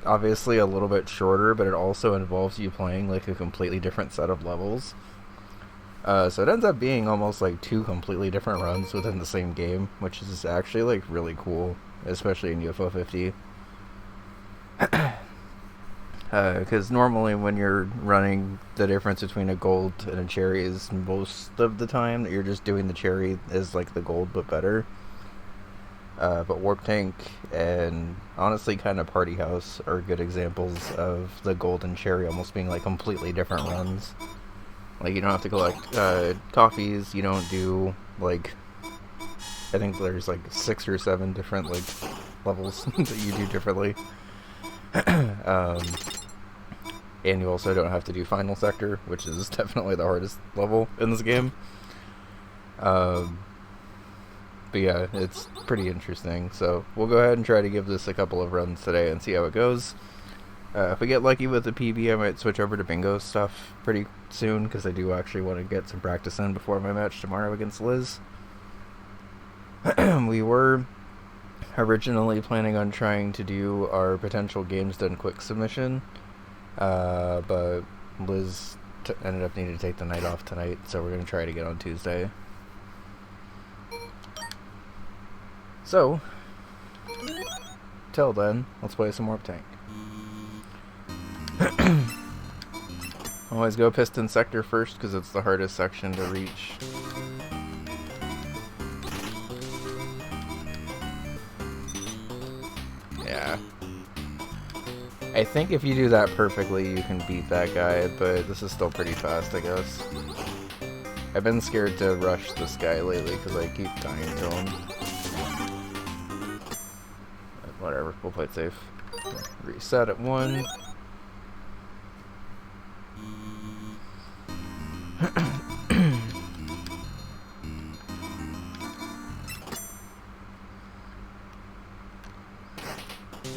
obviously a little bit shorter, but it also involves you playing like a completely different set of levels. So it ends up being almost like two completely different runs within the same game, which is actually like really cool, especially in UFO 50. Because normally when you're running, the difference between a gold and a cherry is most of the time that you're just doing the cherry as like the gold but better. But Warp Tank and honestly kind of Party House are good examples of the gold and cherry almost being like completely different runs. Like you don't have to collect coffees, you don't do like, I think there's like 6 or 7 different like levels that you do differently. And you also don't have to do Final Sector, which is definitely the hardest level in this game. But yeah, it's pretty interesting. So we'll go ahead and try to give this a couple of runs today and see how it goes. If we get lucky with the PB, I might switch over to bingo stuff pretty soon, because I do actually want to get some practice in before my match tomorrow against Liz. We were originally planning on trying to do our potential games done quick submission, but Liz ended up needing to take the night off tonight, so we're going to try it again on Tuesday. So, till then, let's play some Warp Tank. Always go Piston Sector first, because it's the hardest section to reach. Yeah. I think if you do that perfectly, you can beat that guy, but this is still pretty fast, I guess. I've been scared to rush this guy lately, because I keep dying to him. But whatever, we'll play it safe. Reset at 1.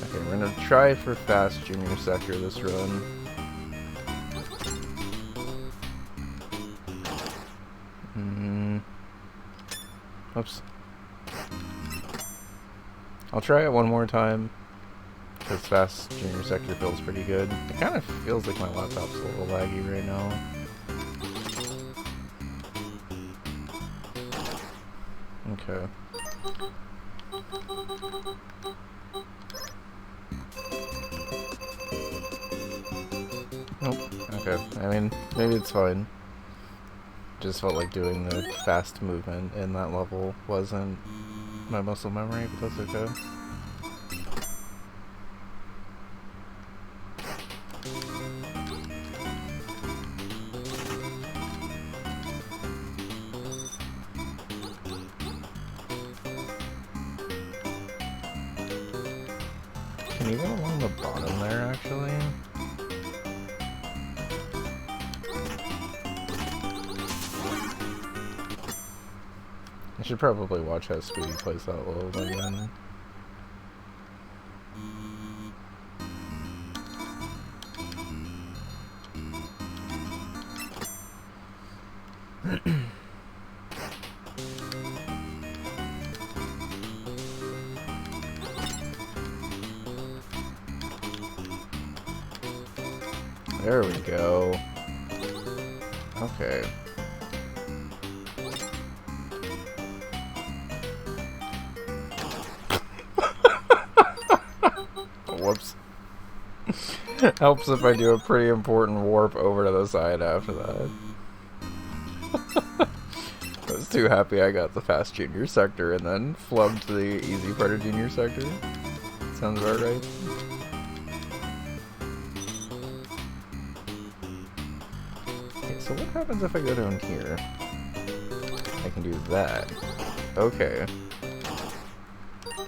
Okay, we're gonna try for fast junior sector this run. Oops. I'll try it one more time, because fast junior sector feels pretty good. It kind of feels like my laptop's a little laggy right now. Okay. Nope. Okay. I mean, maybe it's fine. Just felt like doing the fast movement in that level wasn't my muscle memory, but that's okay. Can you go along the bottom there, actually? I should probably watch how Speedy plays that level again. There we go. Okay. Whoops. Helps if I do a pretty important warp over to the side after that. I was too happy I got the fast junior sector and then flubbed the easy part of junior sector. Sounds about right. Okay, so what happens if I go down here? I can do that. Okay.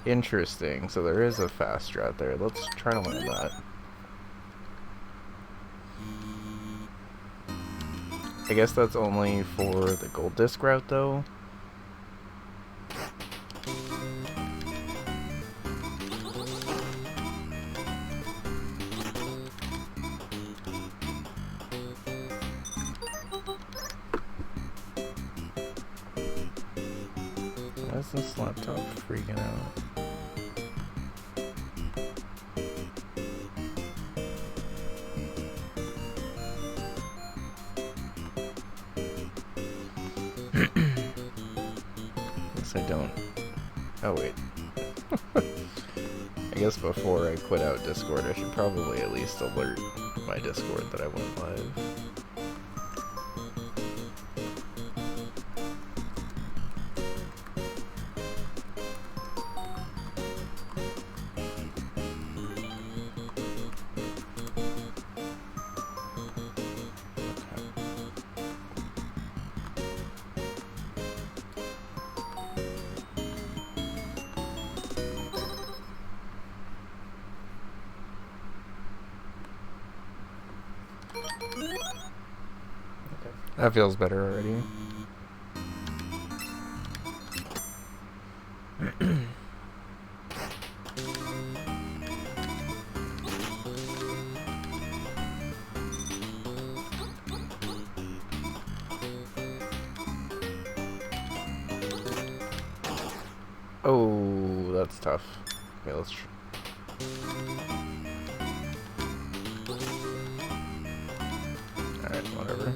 Interesting. So there is a fast strat there. Let's try to learn that. I guess that's only for the gold disc route, though. Why is this laptop freaking out? Guess I don't. Oh wait. I guess before I quit out Discord, I should probably at least alert my Discord that I went live. That feels better already. Oh, that's tough. Okay, let's Alright, whatever.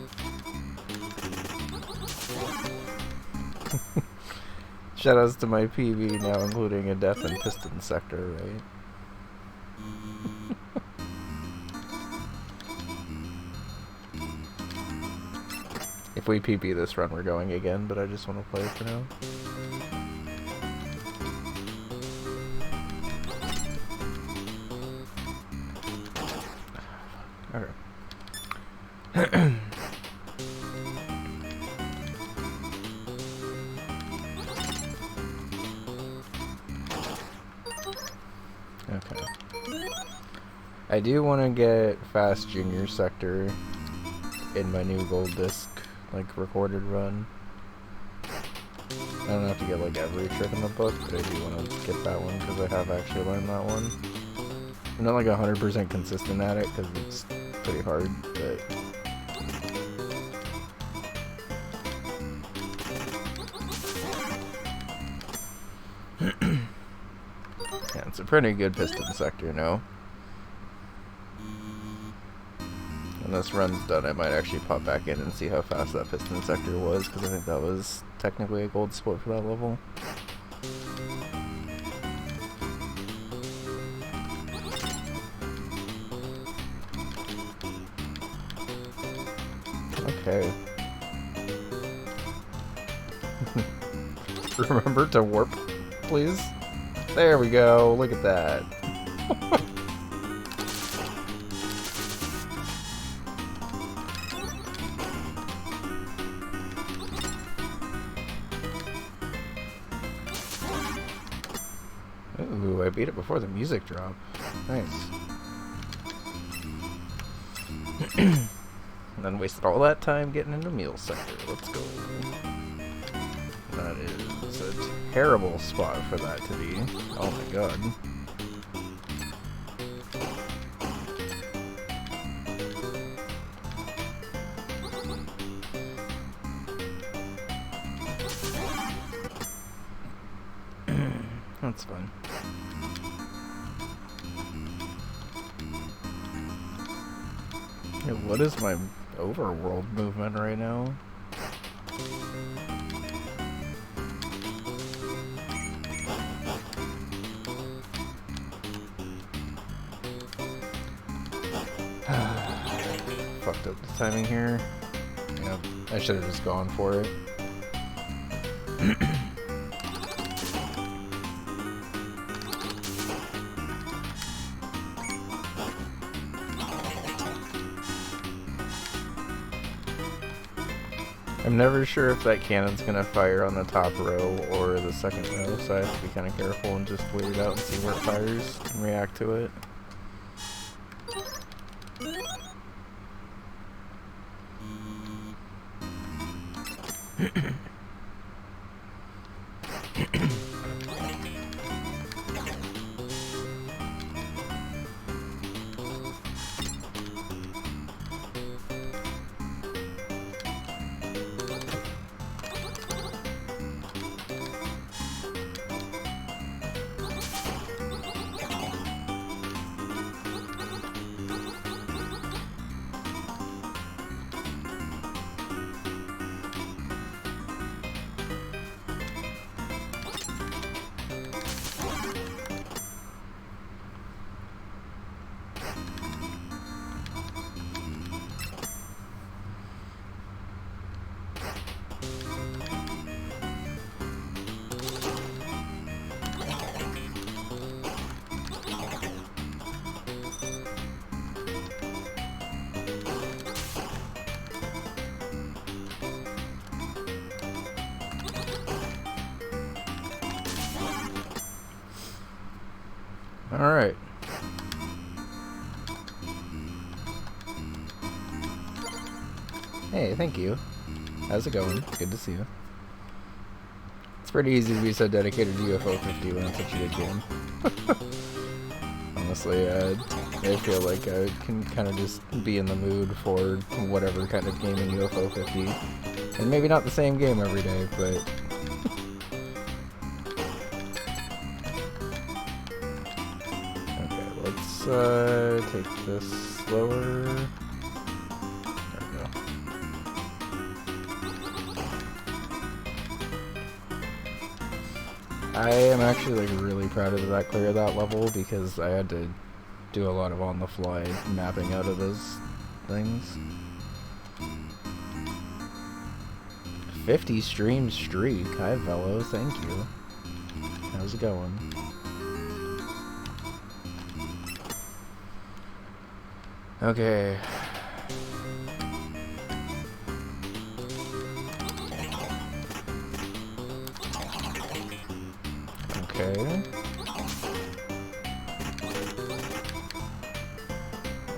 Shoutouts to my PV now including a death in piston sector, right? If we PP this run, we're going again, but I just want to play for now. Okay. Okay. I do want to get fast junior sector in my new gold disc, like recorded run. I don't have to get like every trick in the book, but I do want to get that one because I have actually learned that one. I'm not like 100% consistent at it because it's pretty hard, but yeah, it's a pretty good piston sector now. When this run's done, I might actually pop back in and see how fast that piston sector was, because I think that was technically a gold split for that level. Okay. Remember to warp, please? There we go, look at that. Ooh, I beat it before the music dropped. Nice. And then wasted all that time getting into meal sector. Let's go. That is a terrible spot for that to be. Oh my god. That's fun. Yeah, what is my overworld movement right now? Fucked up the timing here. Yeah, I should have just gone for it. I'm never sure if that cannon's gonna fire on the top row or the second row, so I have to be kind of careful and just wait it out and see where it fires and react to it. Alright. Hey, thank you. How's it going? Good to see you. It's pretty easy to be so dedicated to UFO 50 when it's such a good game. Honestly, I feel like I can kind of just be in the mood for whatever kind of game in UFO 50. And maybe not the same game every day, but... Okay, let's take this slower. There we go. I am actually like really proud of that clear of that level because I had to do a lot of on-the-fly mapping out of those things. 50 stream streak. Hi Velo, thank you. How's it going? Okay. Okay.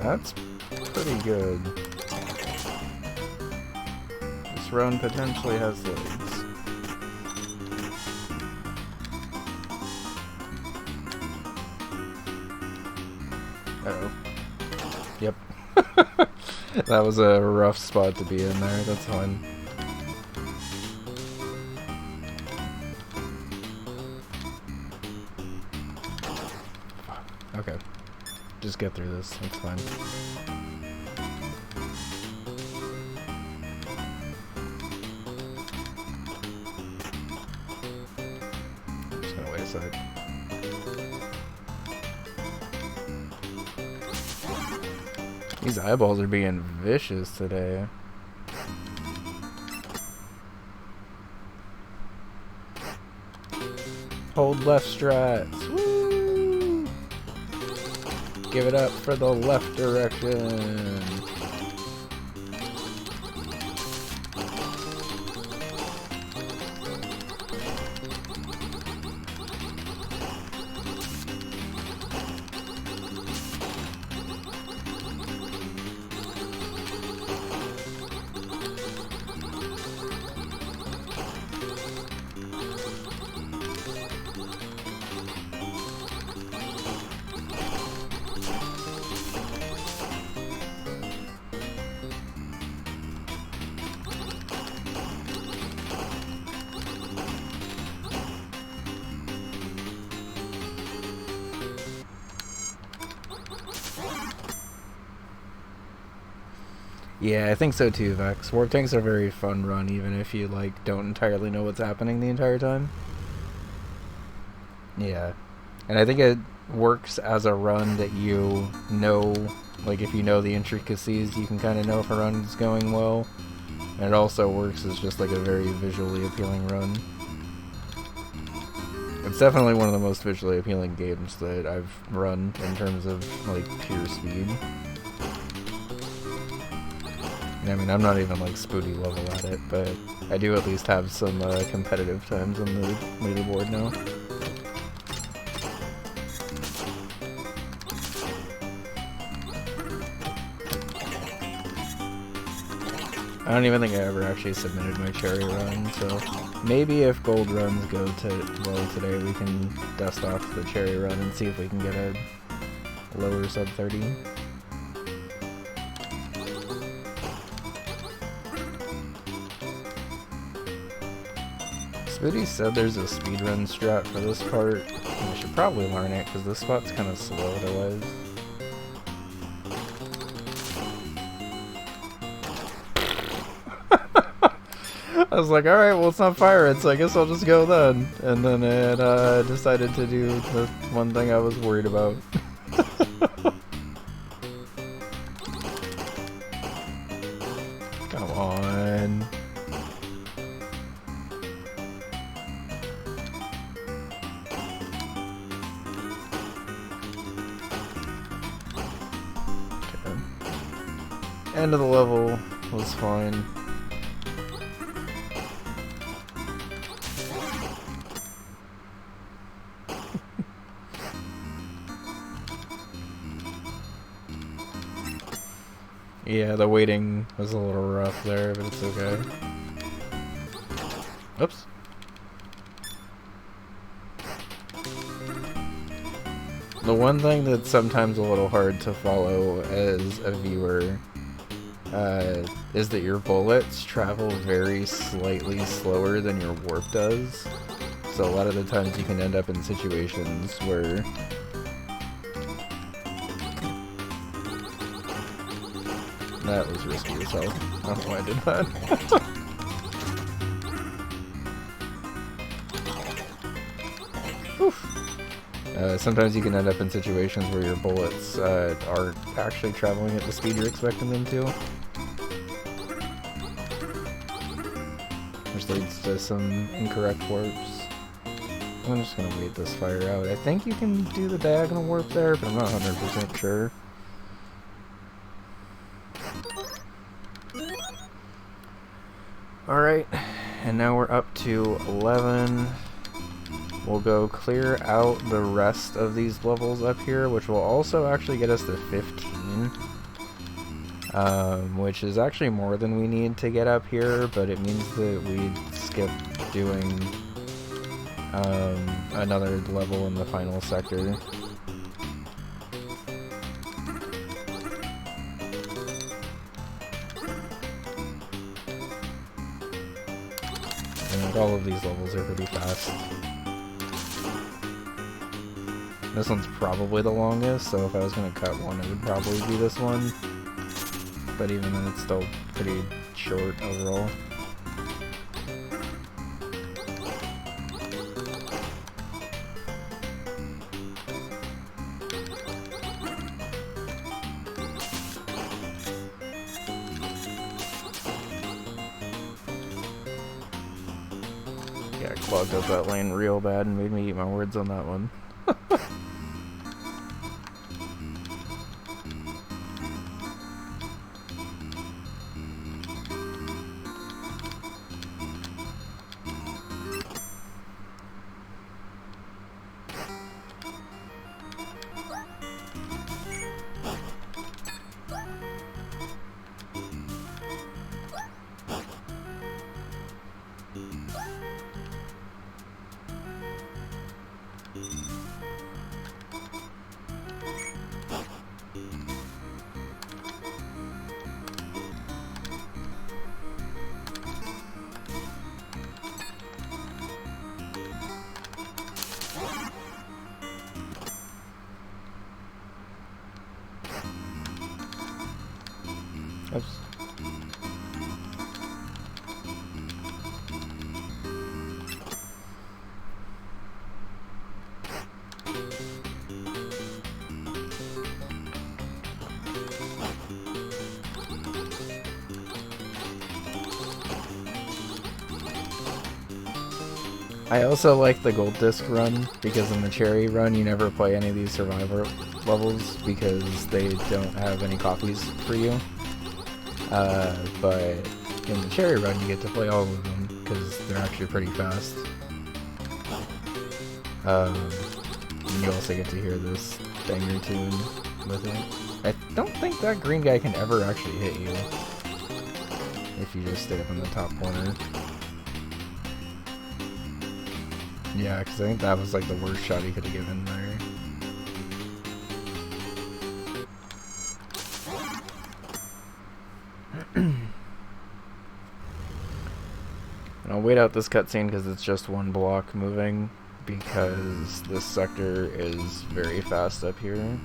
That's pretty good. This run potentially has legs. Uh-oh. Yep. That was a rough spot to be in there, that's fine. Okay. Just get through this, it's fine. I'm just gonna wait a sec. These eyeballs are being vicious today. Hold left strats. Woo! Give it up for the left direction. Yeah, I think so too, Vex. Warp tanks are a very fun run, even if you like don't entirely know what's happening the entire time. Yeah, and I think it works as a run that you know, like if you know the intricacies, you can kind of know if a run's going well. And it also works as just like a very visually appealing run. It's definitely one of the most visually appealing games that I've run in terms of like pure speed. I mean, I'm not even like Spooty level at it, but I do at least have some competitive times on the leaderboard now. I don't even think I ever actually submitted my cherry run, so maybe if gold runs go well today, we can dust off the cherry run and see if we can get a lower sub 30. Spooty said there's a speedrun strat for this part. I should probably learn it because this spot's kind of slow otherwise. I was like, alright, well it's not fire, so I guess I'll just go then. And then it decided to do the one thing I was worried about. Come on. Okay. End of the level was fine. Yeah, the waiting was a little rough there, but it's okay. Oops. The one thing that's sometimes a little hard to follow as a viewer is that your bullets travel very slightly slower than your warp does. So a lot of the times you can end up in situations where that was risky as hell. I don't know why I did that. Sometimes you can end up in situations where your bullets aren't actually traveling at the speed you're expecting them to. Which leads to some incorrect warps. I'm just gonna wait this fire out. I think you can do the diagonal warp there, but I'm not 100% sure. Alright, and now we're up to 11. We'll go clear out the rest of these levels up here, which will also actually get us to 15. Which is actually more than we need to get up here, but it means that we skip doing another level in the final sector. And all of these levels are pretty fast. This one's probably the longest, so if I was going to cut one, it would probably be this one. But even then, it's still pretty short overall. Yeah, I clogged up that lane real bad and made me eat my words on that one. Oops. I also like the gold disc run, because in the cherry run you never play any of these survivor levels because they don't have any copies for you. But in the cherry run you get to play all of them because they're actually pretty fast. And you also get to hear this banger tune with it. I don't think that green guy can ever actually hit you if you just stay up in the top corner. Yeah, because I think that was like the worst shot he could have given there. And I'll wait out this cutscene because it's just one block moving, because this sector is very fast up here.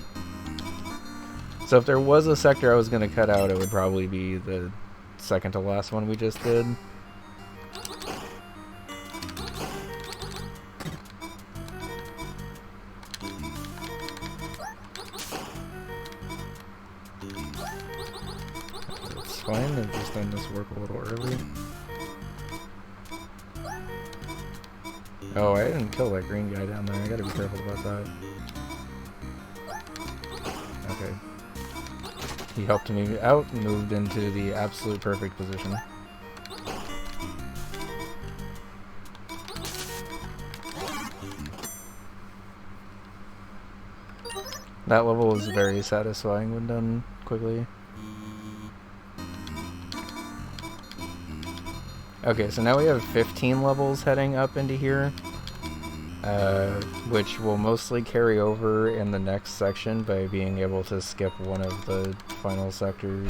So if there was a sector I was going to cut out, it would probably be the second to last one we just did. It's fine, I've just done this work a little early. Oh, I didn't kill that green guy down there. I gotta be careful about that. Okay. He helped me out and moved into the absolute perfect position. That level was very satisfying when done quickly. Okay, so now we have 15 levels heading up into here, which will mostly carry over in the next section by being able to skip one of the final sector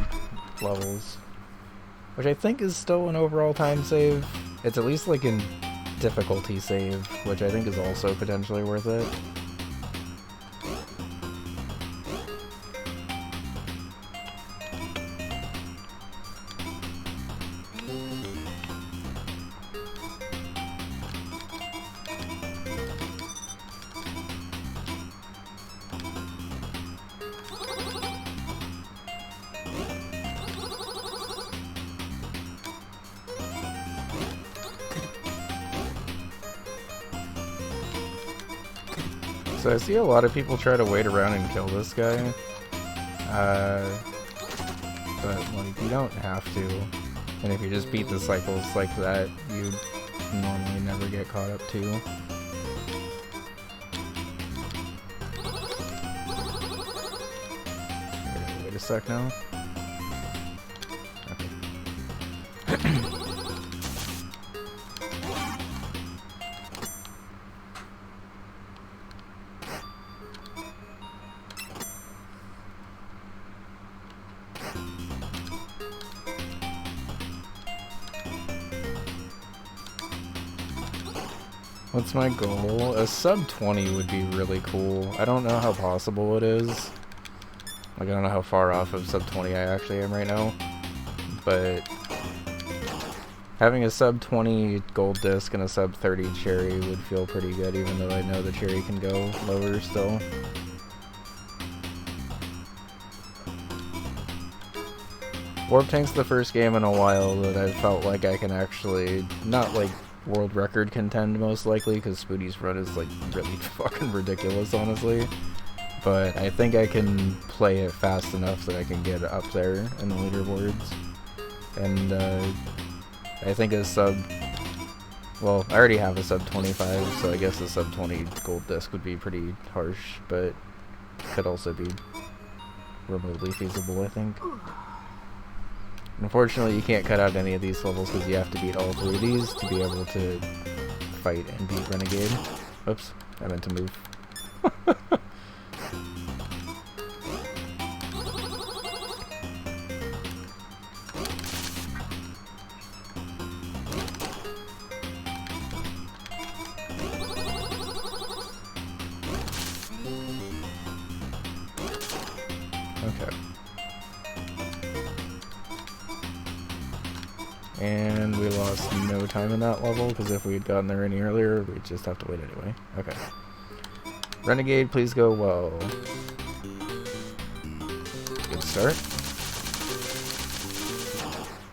levels, which I think is still an overall time save. It's at least like in difficulty save, which I think is also potentially worth it. So I see a lot of people try to wait around and kill this guy, but like you don't have to, and if you just beat the cycles like that, you normally never get caught up too. Wait a sec now. Okay. What's my goal? A sub 20 would be really cool. I don't know how possible it is. Like, I don't know how far off of sub 20 I actually am right now. But having a sub 20 gold disc and a sub 30 cherry would feel pretty good, even though I know the cherry can go lower still. Warptank's the first game in a while that I've felt like I can actually, not like world record contend most likely, because Spoody's run is like really fucking ridiculous, honestly. But I think I can play it fast enough that I can get up there in the leaderboards. And I think a sub, well, I already have a sub 25, so I guess a sub 20 gold disc would be pretty harsh, but could also be remotely feasible, I think. Unfortunately, you can't cut out any of these levels because you have to beat all 3 of these to be able to fight and beat Renegade. Oops, I meant to move. Okay. And we lost no time in that level, because if we had gotten there any earlier, we'd just have to wait anyway. Okay. Renegade, please go well. Good start.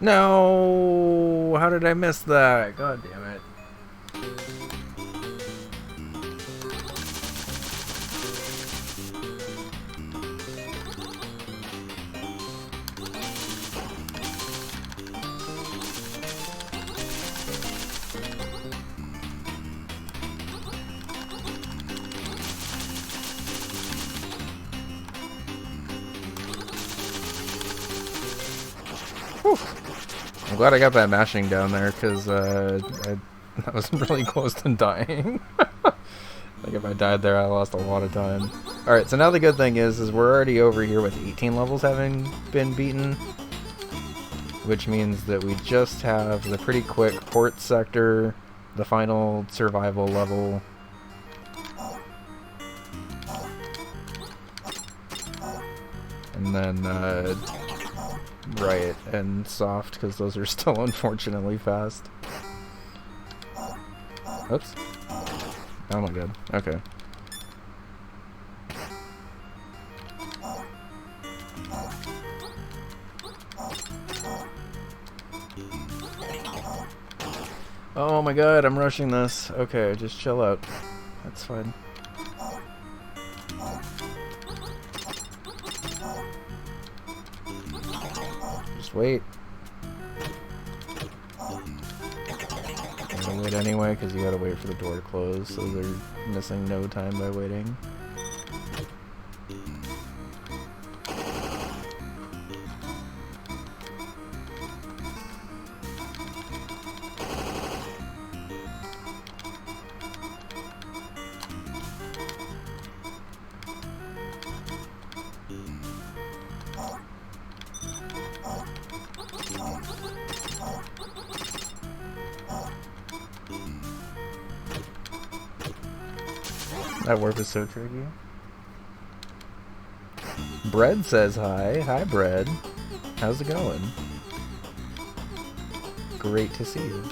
No! How did I miss that? God damn it. I'm glad I got that mashing down there, because I was really close to dying. Like, if I died there, I lost a lot of time. Alright, so now the good thing is we're already over here with 18 levels having been beaten, which means that we just have the pretty quick port sector, the final survival level, and then Riot and Soft, because those are still unfortunately fast. Oops. Oh my god. Okay. Oh my god, I'm rushing this. Okay, just chill out. That's fine. Just wait. I'm gonna wait anyway, because you gotta wait for the door to close, so they're missing no time by waiting. That warp is so tricky. Bread says hi. Hi, Bread. How's it going? Great to see you.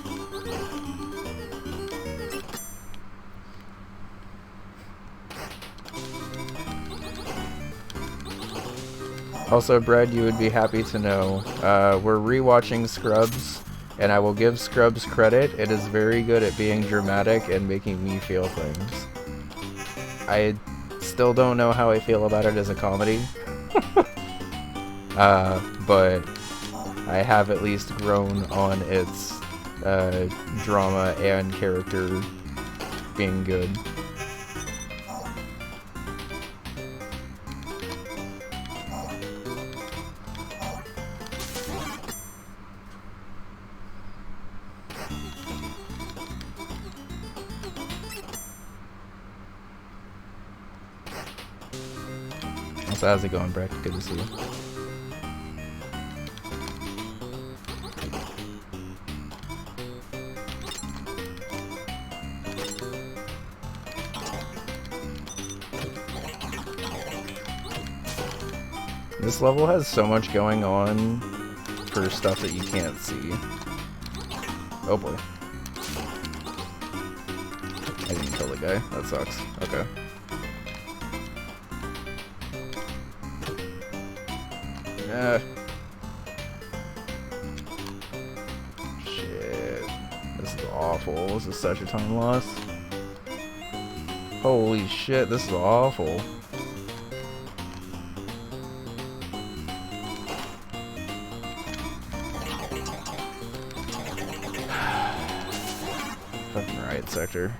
Also, Bread, you would be happy to know, we're rewatching Scrubs, and I will give Scrubs credit. It is very good at being dramatic and making me feel things. I still don't know how I feel about it as a comedy, but I have at least grown on its drama and character being good. So how's it going, Breck? Good to see you. This level has so much going on for stuff that you can't see. Oh boy. I didn't kill the guy. That sucks. Okay. Shit. This is awful. This is such a time loss. Holy shit, this is awful. Fucking riot sector.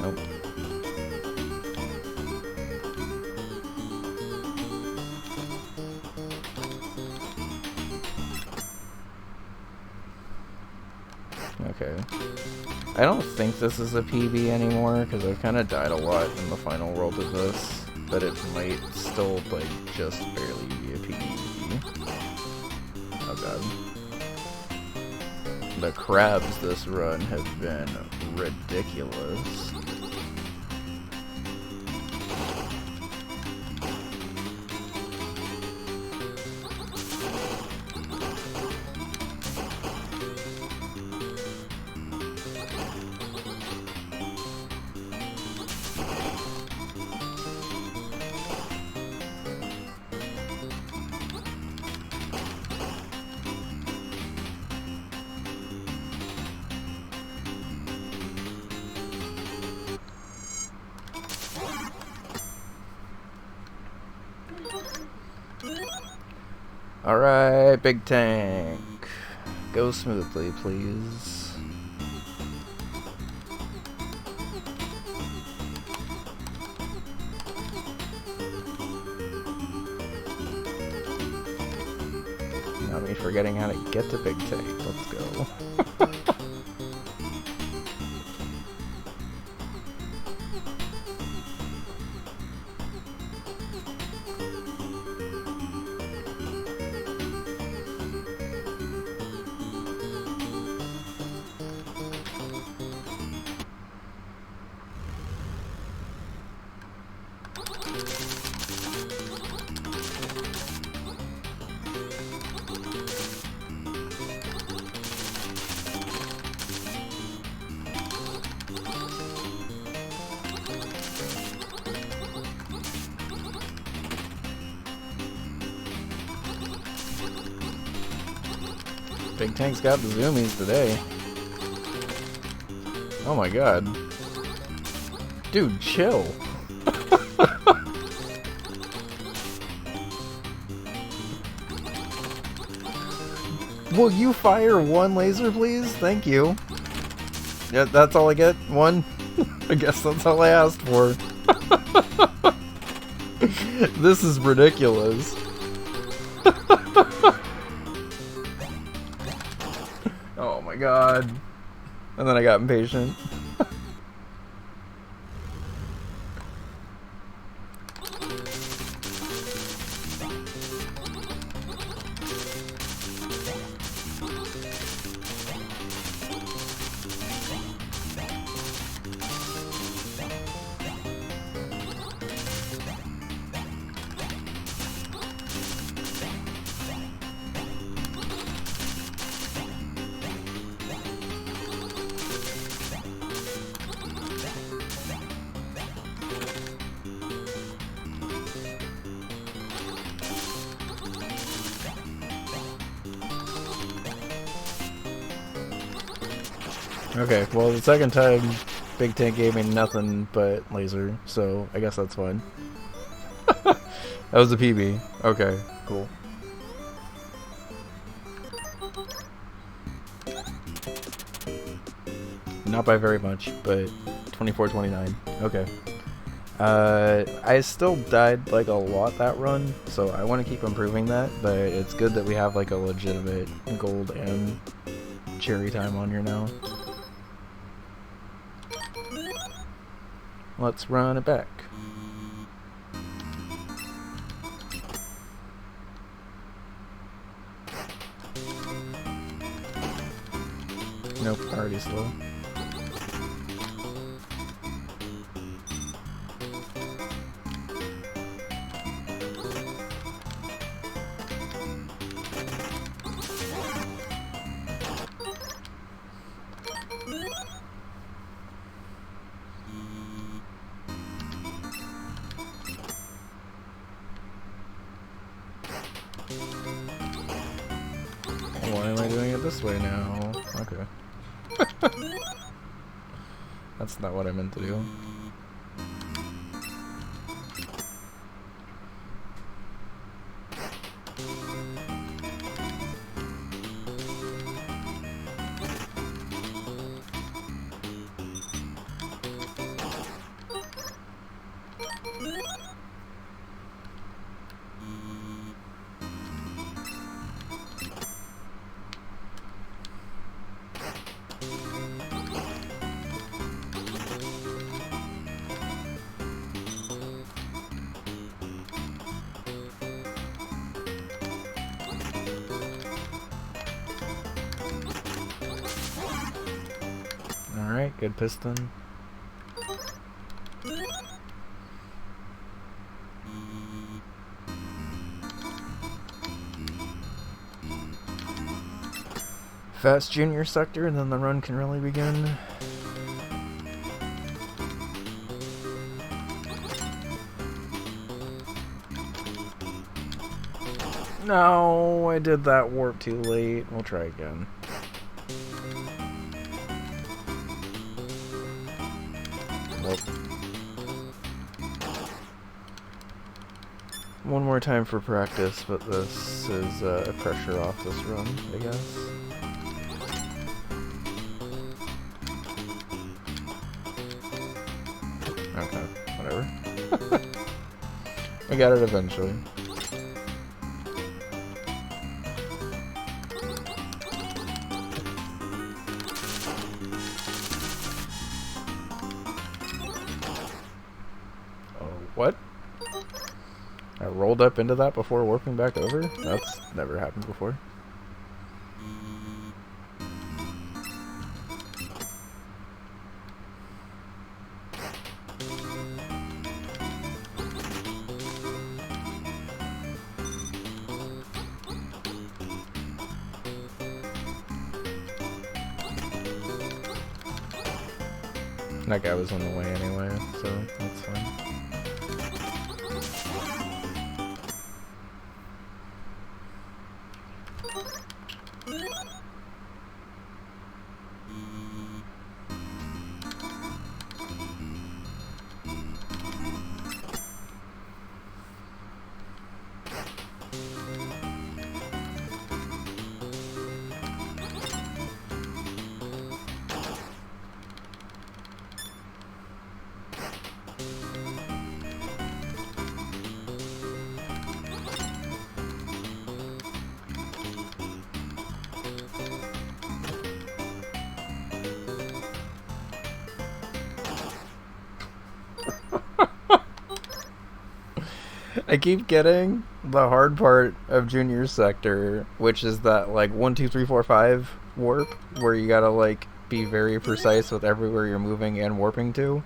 Nope. Okay. I don't think this is a PB anymore, because I've kind of died a lot in the final world of this, but it might still, like, just barely be a PB. Oh god. The crabs this run have been ridiculous. Alright, big tank. Go smoothly, please. Not me forgetting how to get to big tank. Let's go. Big Tank's got the zoomies today. Oh my god. Dude, chill. Will you fire one laser, please? Thank you. Yeah, that's all I get? One? I guess that's all I asked for. This is ridiculous. Oh my god. And then I got impatient. Okay, well the second time Big Tank gave me nothing but laser, so I guess that's fine. That was a PB. Okay, cool. Not by very much, but 24-29. Okay. I still died like a lot that run, so I want to keep improving that, but it's good that we have like a legitimate gold and cherry time on here now. Let's run it back. Nope, already slow. Why am I doing it this way now? Okay. That's not what I meant to do. Alright, good piston. Fast junior sector, and then the run can really begin. No, I did that warp too late. We'll try again. Nope. One more time for practice, but this is pressure off this run, I guess. Okay, whatever. I got it eventually. What? I rolled up into that before warping back over? That's never happened before. That guy was on the way anyway, so that's fine. I keep getting the hard part of junior sector, which is that like 1, 2, 3, 4, 5 warp, where you gotta like be very precise with everywhere you're moving and warping to,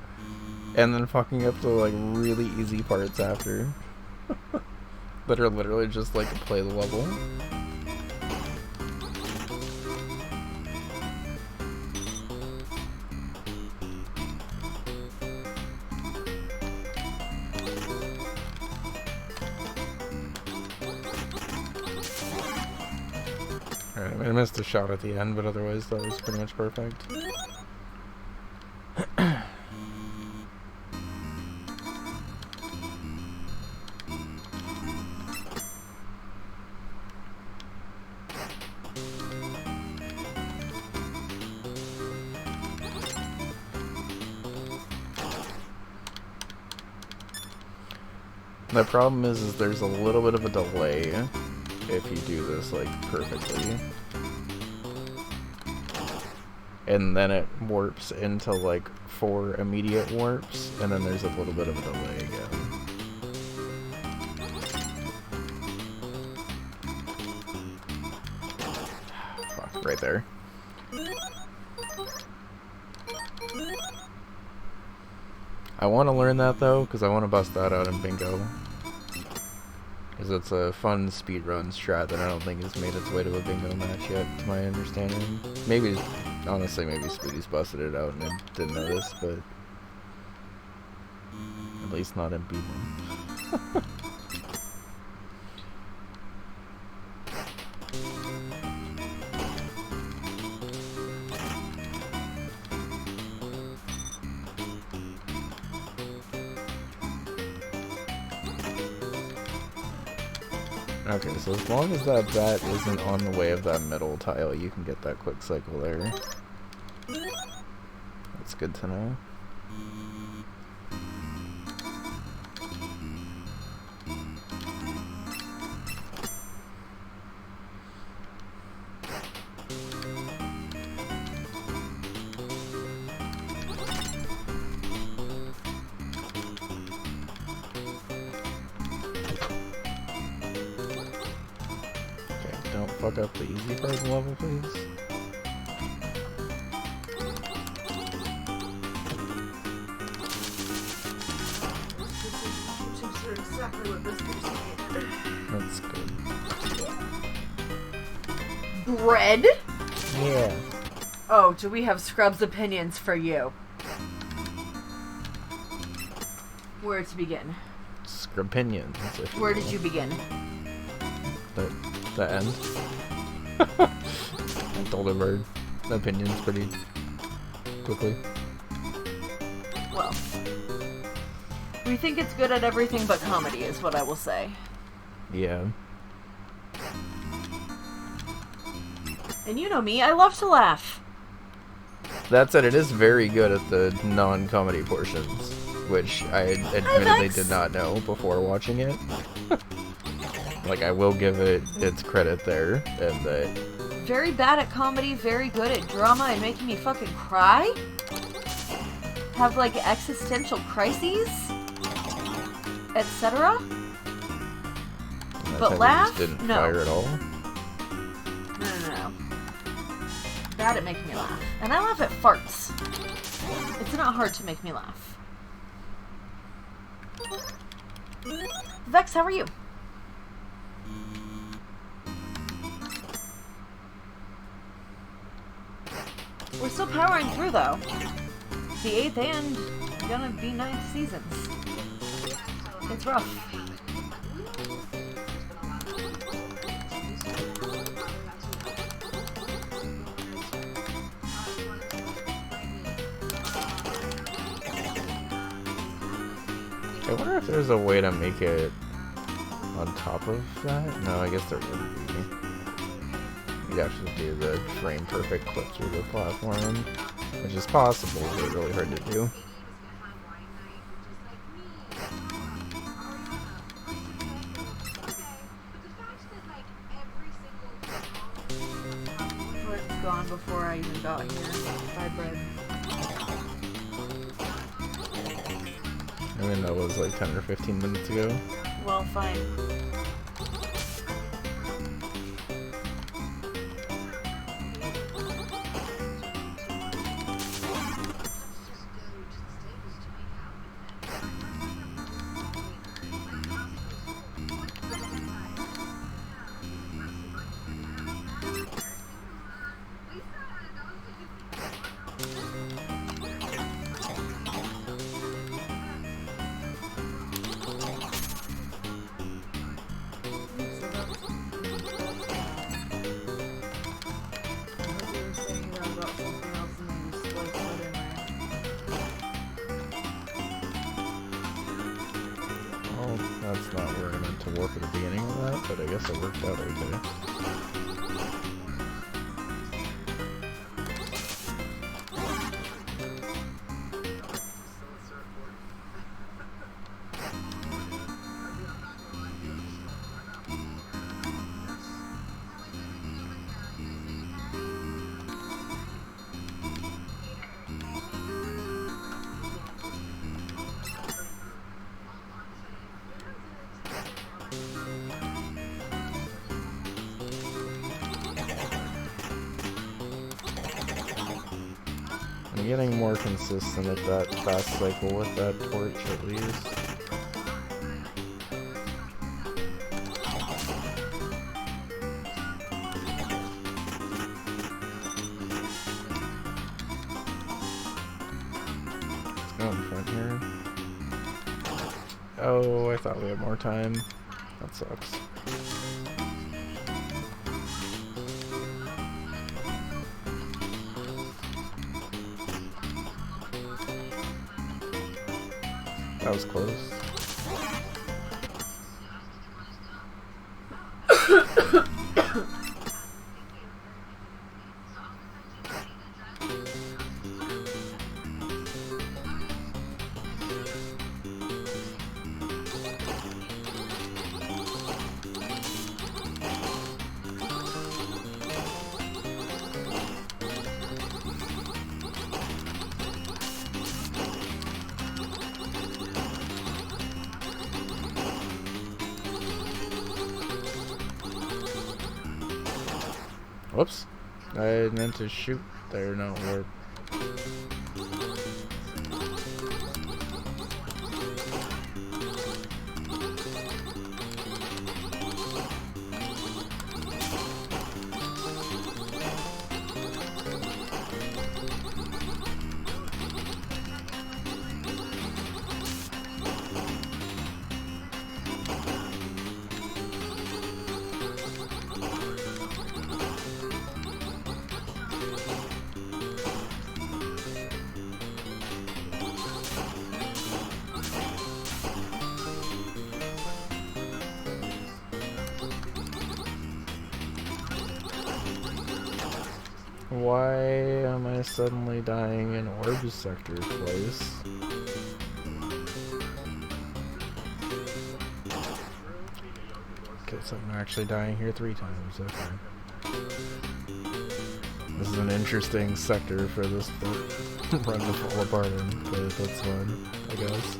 and then fucking up the like really easy parts after that are literally just like play the level. Alright, I missed a shot at the end, but otherwise that was pretty much perfect. The problem is there's a little bit of a delay if you do this like perfectly. And then it warps into like 4 immediate warps, and then there's a little bit of a delay again. Fuck, right there. I want to learn that though, because I want to bust that out in bingo. Because it's a fun speedrun strat that I don't think has made its way to a bingo match yet, to my understanding. Maybe, honestly, maybe Spoody's busted it out and I didn't notice, but at least not in B1. Okay, so as long as that bat isn't on the way of that middle tile, you can get that quick cycle there. That's good to know. Fuck up the easy part of the level, please. That's good. Bread? Yeah. Oh, do we have Scrub's opinions for you? Where to begin? Scrubinions. Where did you begin? The end. I told him our opinions pretty quickly. Well, we think it's good at everything but comedy, is what I will say. Yeah. And you know me, I love to laugh. That said, it is very good at the non-comedy portions, which I admittedly did not know before watching it. Like, I will give it its credit there, and that... Very bad at comedy, very good at drama and making me fucking cry? Have, like, existential crises? Etc.? But laugh? Didn't no. fire at all? No. Bad at making me laugh. And I laugh at farts. It's not hard to make me laugh. Vex, how are you? We're still powering through, though. The 8th and gonna be 9th seasons. It's rough. I wonder if there's a way to make it on top of that? No, I guess there wouldn't be. You'd have to do the frame perfect clip through the platform, which is possible, but really hard to do. It's gone before I even got here. Bye, bread. I mean, that was like 10 or 15 minutes ago. Well, fine. That's not where I meant to warp at the beginning of that, but I guess it worked out okay. I'm getting more consistent at that fast cycle with that torch at least. Let's go in front here. Oh, I thought we had more time. That sucks. That was close. Whoops. I meant to shoot there, not warp. Why am I suddenly dying in Orb Sector twice? Okay, so I'm actually dying here 3 times, okay. This is an interesting sector for this run to fall apart in, but that's fine, I guess.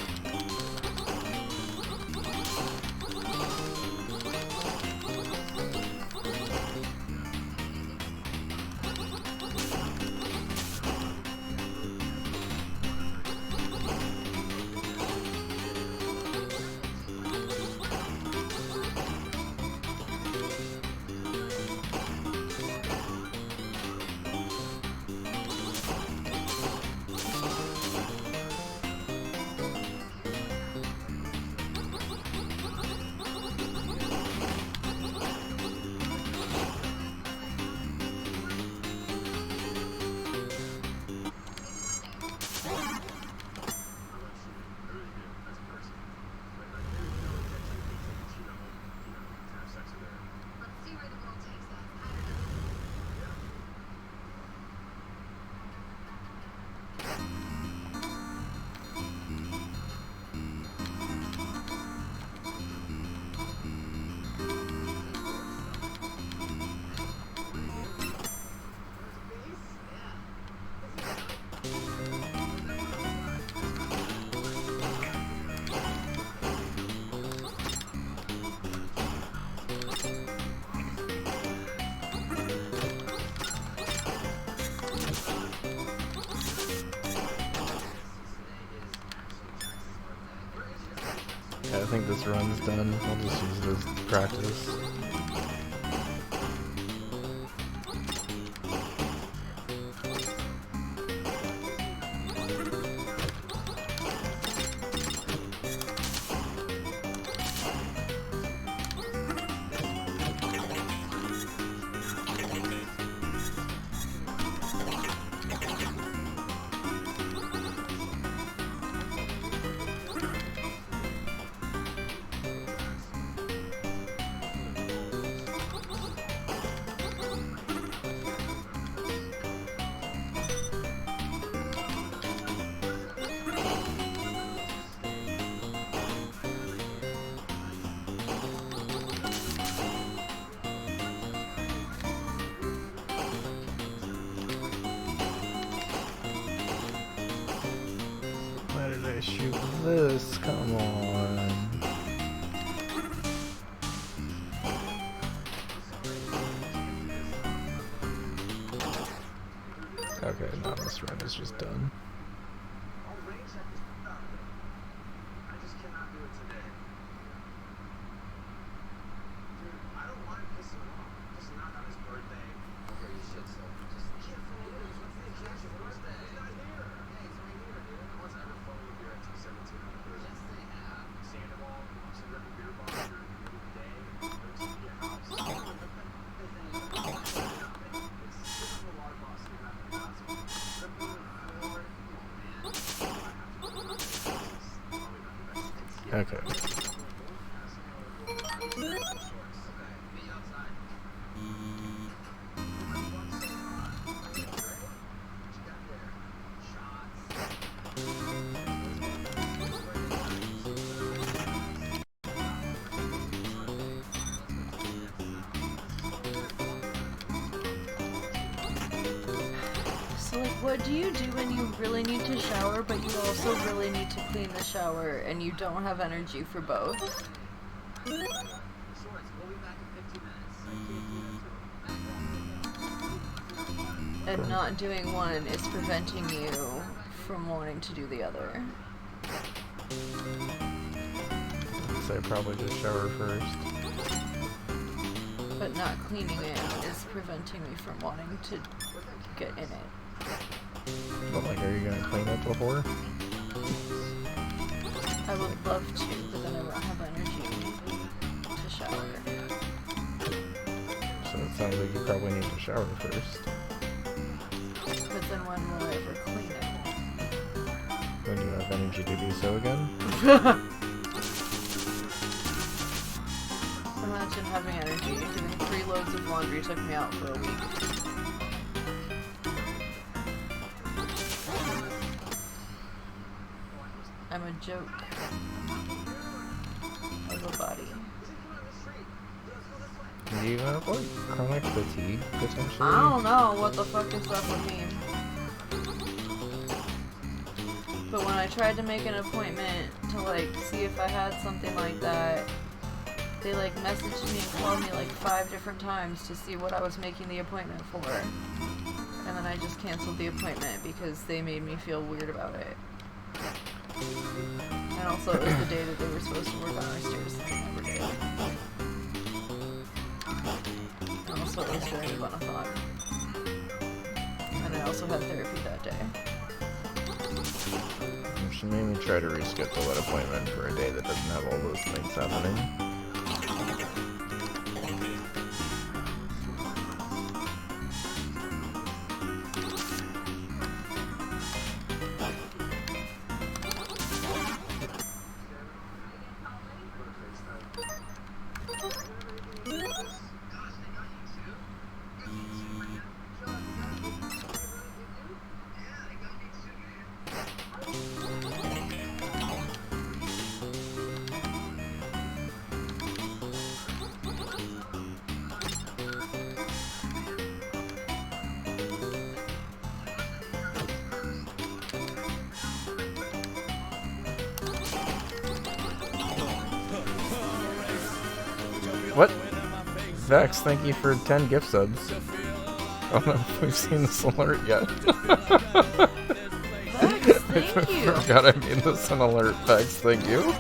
Yeah, I think this run's done. I'll just use it as practice. Why did I shoot this? Come on. Okay, Okay, now this run is just done. Okay. So, like, what do you do when you really need to shower, but you also really need to clean the shower, and you don't have energy for both? And not doing one is preventing you from wanting to do the other. So I probably just shower first. But not cleaning it is preventing me from wanting to get in it. But like, are you gonna clean it before? I would love to, but then I won't have energy to shower. So it sounds like you probably need to shower first. But then when will I ever clean it? When you have energy to do so again? Imagine having energy. Doing 3 loads of laundry took me out for a week. I'm a joke of a body. Do you have like chronic fatigue potentially? I don't know what the fuck is up with me. But when I tried to make an appointment to like see if I had something like that, they like messaged me and called me like 5 different times to see what I was making the appointment for. And then I just canceled the appointment because they made me feel weird about it. And also it was the day that they were supposed to work on our stairs and they never did. And also it was during a bunathon. And I also had therapy that day. You should maybe try to reschedule that appointment for a day that doesn't have all those things happening. What? Vex, thank you for 10 gift subs. I don't know if we've seen this alert yet. Vex, thank you! I forgot I made this an alert, Vex, thank you.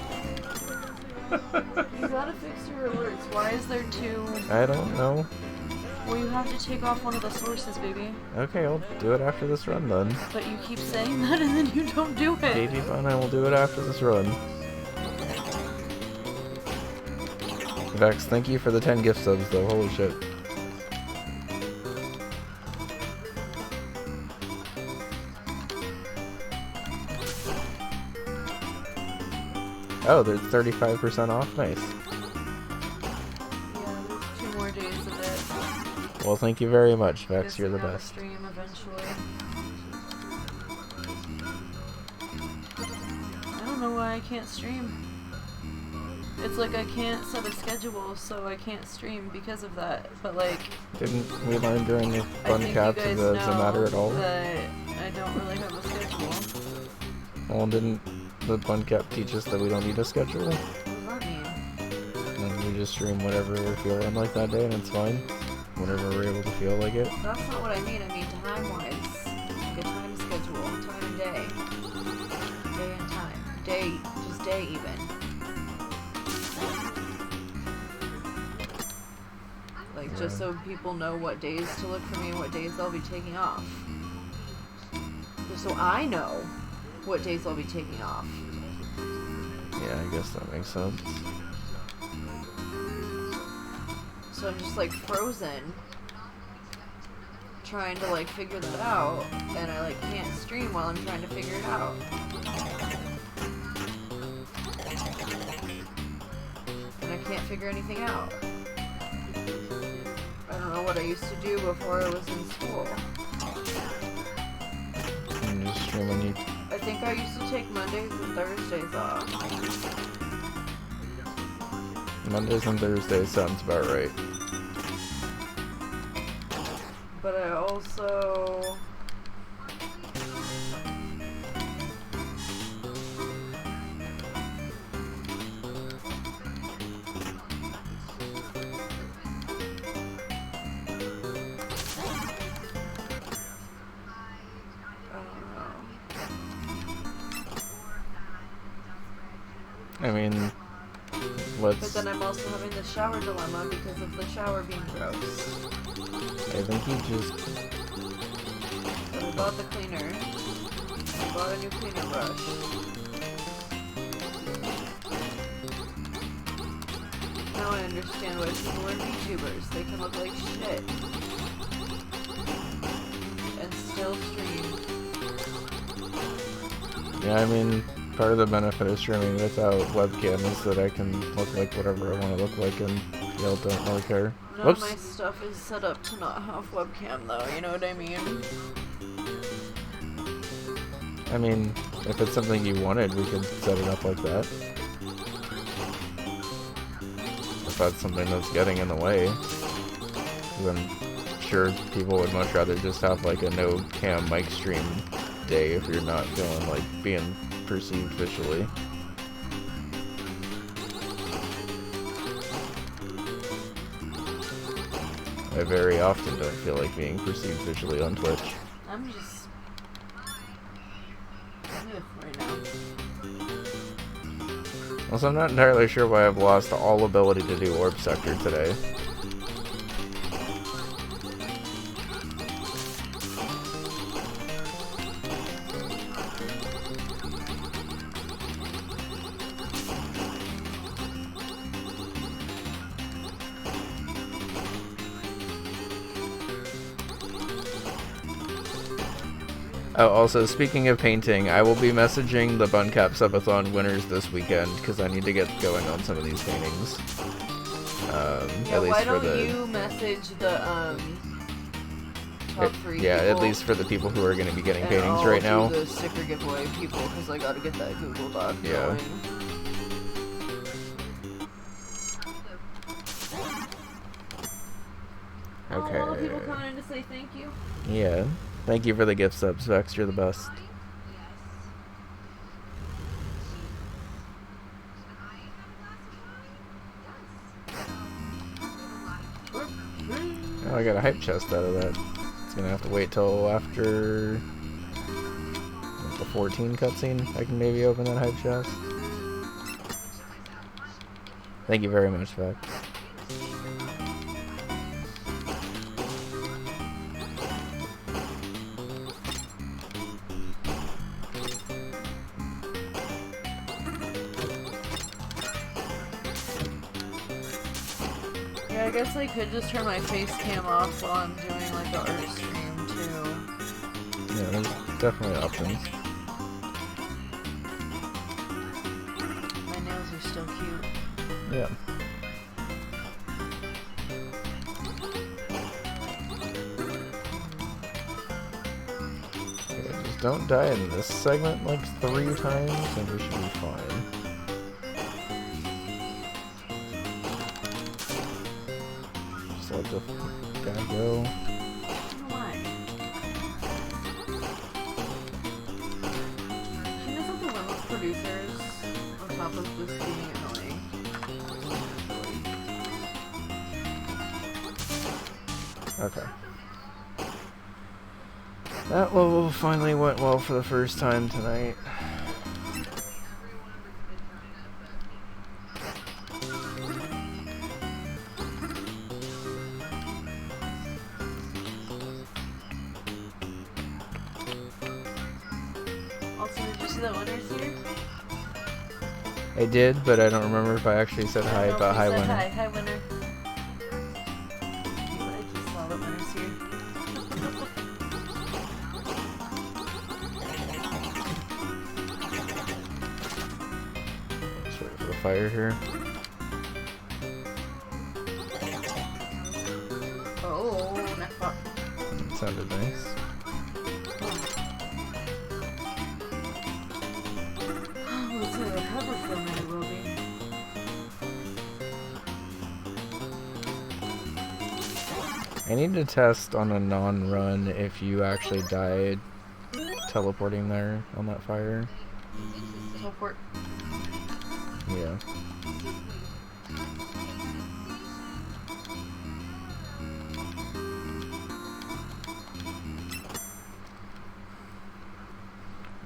You gotta fix your alerts. Why is there 2? I don't know. Well, you have to take off one of the sources, baby. Okay, I'll do it after this run then. But you keep saying that and then you don't do it. Baby fun, I will do it after this run. Vex, thank you for the 10 gift subs though, holy shit. Oh, there's 35% off? Nice. Yeah, there's 2 more days of it. Well, thank you very much, Vex, Guess you're the I gotta best. stream eventually. I don't know why I can't stream. It's like I can't set a schedule, so I can't stream because of that. But like, Didn't we learn during the I fun think caps you it guys doesn't matter at all? that I don't really have a schedule. Well, didn't the fun cap teach us that we don't need a schedule? What does that mean? And we just stream whatever we're feeling like that day, and it's fine. Whenever we're able to feel like it. That's not what I mean. I mean time-wise. day even. Like, just so people know what days to look for me and what days I'll be taking off. Just so I know what days I'll be taking off. Yeah, I guess that makes sense. So I'm just like frozen, trying to like figure that out, and I like can't stream while I'm trying to figure it out. And I can't figure anything out. I don't know what I used to do before I was in school. I'm just streaming. I think I used to take Mondays and Thursdays off. Mondays and Thursdays sounds about right. But I also... I mean, let's... But then I'm also having the shower dilemma because of the shower being gross. I think you just... So I bought the cleaner. I bought a new cleaner brush. Now I understand why people are VTubers. They can look like shit. And still stream. Yeah, I mean, part of the benefit of streaming without webcam is that I can look like whatever I want to look like and y'all don't really care. None of my stuff is set up to not have webcam though, you know what I mean? I mean, if it's something you wanted, we could set it up like that. If that's something that's getting in the way, then sure, people would much rather just have like a no cam mic stream day if you're not feeling like being perceived visually. I very often don't feel like being perceived visually on Twitch. I'm just... right now. Also, I'm not entirely sure why I've lost all ability to do Orb Sector today. Oh, also, speaking of painting, I will be messaging the Buncap Subathon winners this weekend, because I need to get going on some of these paintings. Yeah, why don't you message the, top 3 yeah, people, at least for the people who are going to be getting paintings I'll right now. do the sticker giveaway people, because I gotta get that Google Doc Yeah. going. Okay. Oh, people coming in to say thank you. Yeah. Thank you for the gift subs, Vex. You're the best. Oh, I got a hype chest out of that. It's gonna have to wait till after the 14 cutscene. I can maybe open that hype chest. Thank you very much, Vex. Yeah, I guess I could just turn my face cam off while I'm doing like the art stream too. Yeah, there's definitely options. My nails are still cute. Yeah. Okay, just don't die in this segment like 3 times and we should be fine. Just let the guy go. Why? She doesn't the limit producers on top of just being annoying. Okay. That level finally went well for the first time tonight. the winners here? I did, but I don't remember if I actually said hi about hi winner. Hi winner. I just saw the winners here. Let's wait for the fire here. Oh, neck fuck. That sounded nice. Let's recover for a minute, Roby. I need to test on a non-run if you actually died teleporting there on that fire. Teleport. Yeah.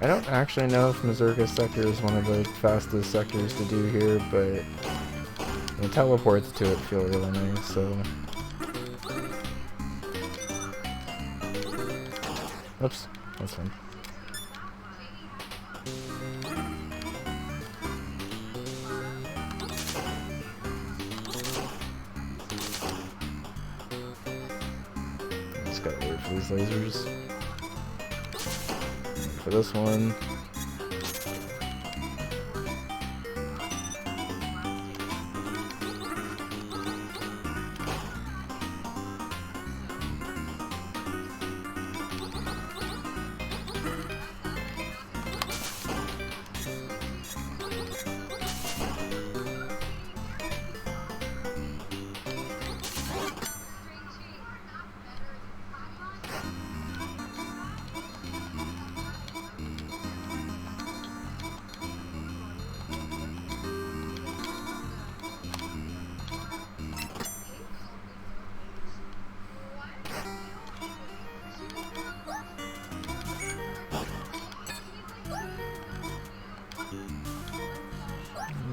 I don't actually know if Mazurka sector is one of the fastest sectors to do here, but the teleports to it feel really nice, so... Oops, that's fine. Just gotta wait for these lasers. Wait for this one.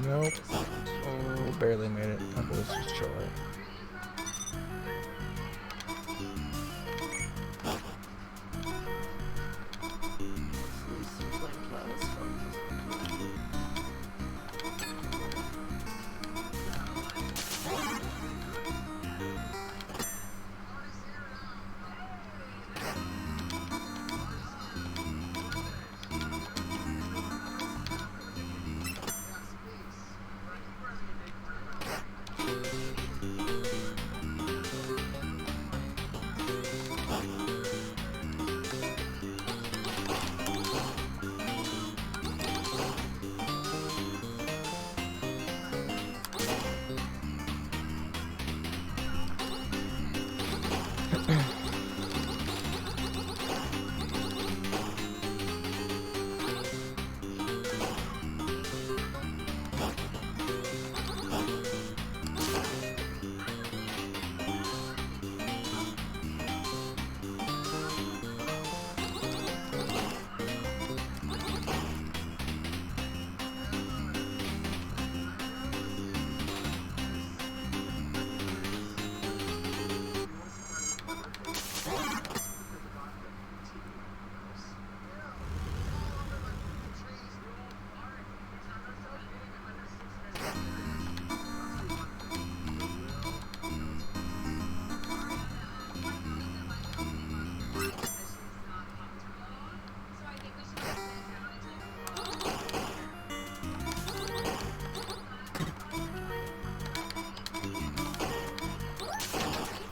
Nope. Oh, barely made it. Okay, let's just chill out.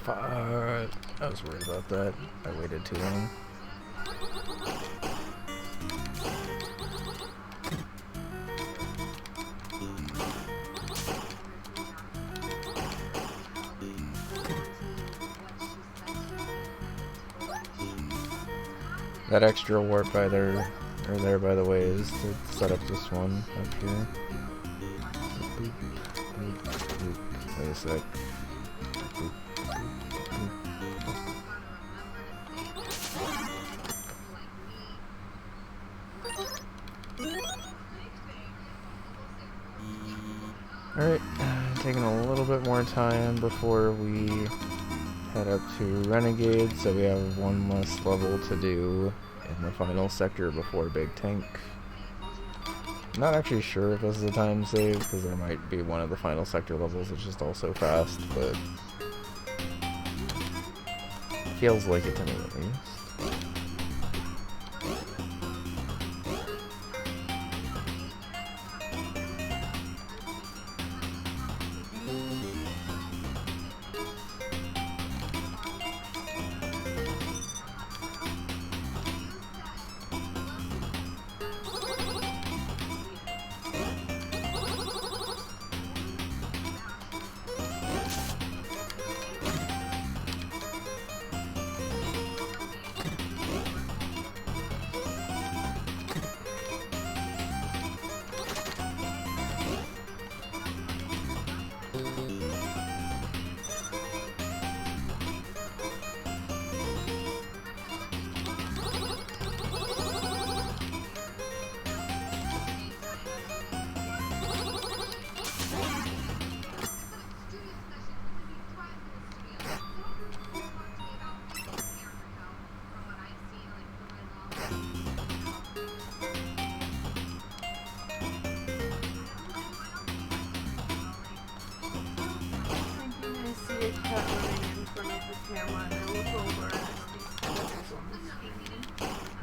Fuck. I was worried about that. I waited too long. That extra warp by there, or there by the way, is to set up this one up here. Wait a sec. Alright, taking a little bit more time before we head up to Renegade, so we have one less level to do in the final sector before Big Tank. Not actually sure if this is a time save, because there might be one of the final sector levels that's just also fast, but feels like it to me at least.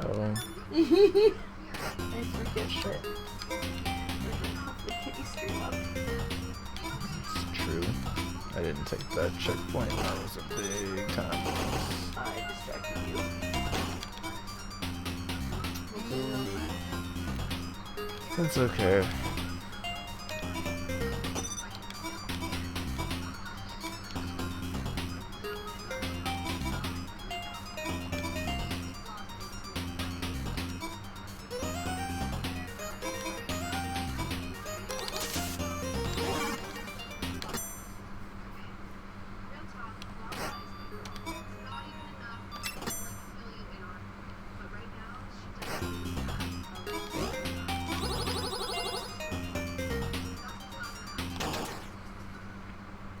Oh. I forget shit. The kitty stream up. It's true. I didn't take that checkpoint. That was a big time. I distracted you. It's okay.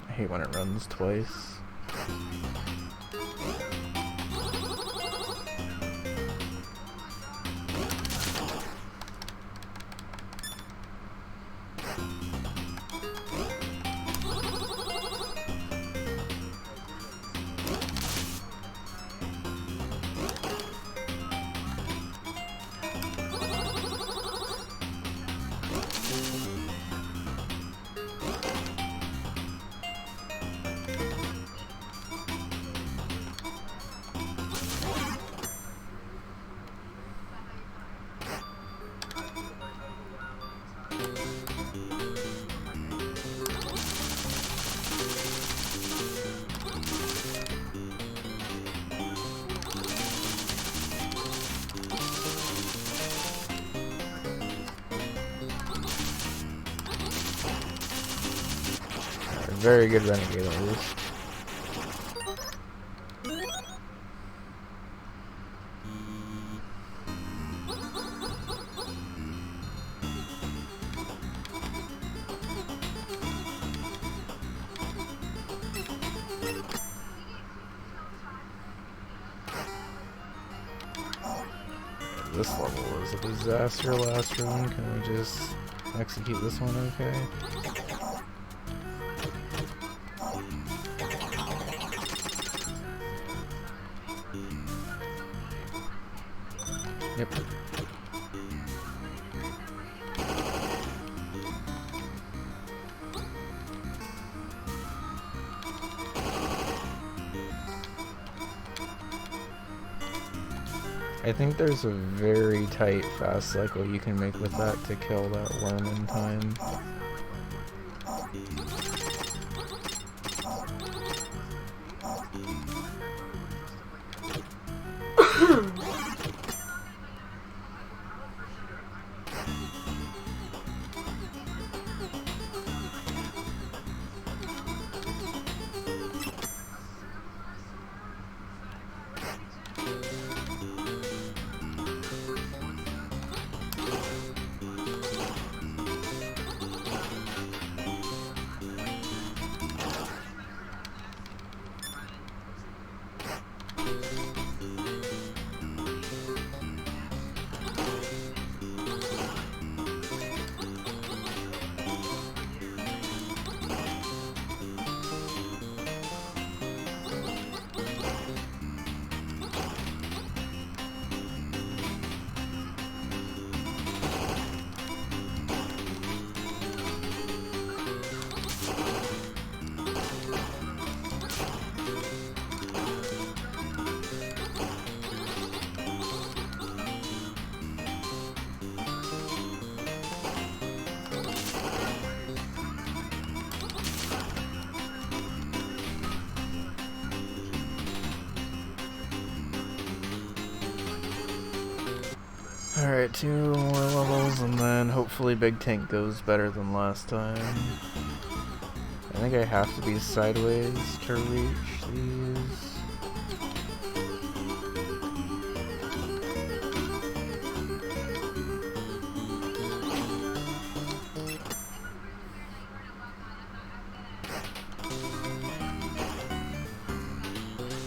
I hate when it runs twice. Very good renegade at least. This level was a disaster last run. Can we just execute this one okay? Yep. I think there's a very tight fast cycle you can make with that to kill that worm in time. Alright, 2 more levels, and then hopefully Big Tank goes better than last time. I think I have to be sideways to reach these.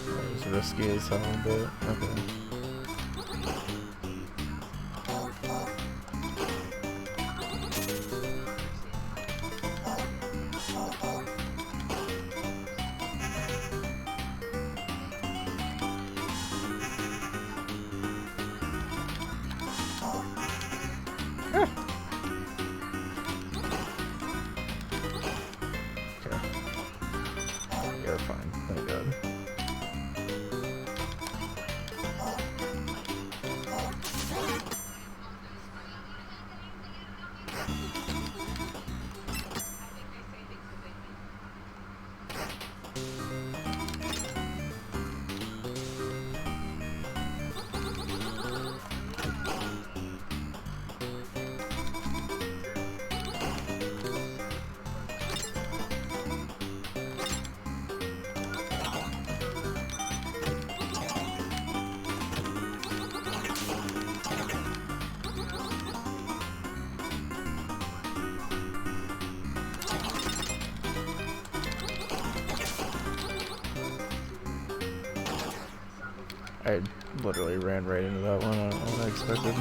That was risky as hell, but okay. You're fine, thank God. I literally ran right into that one. I don't know what I expected.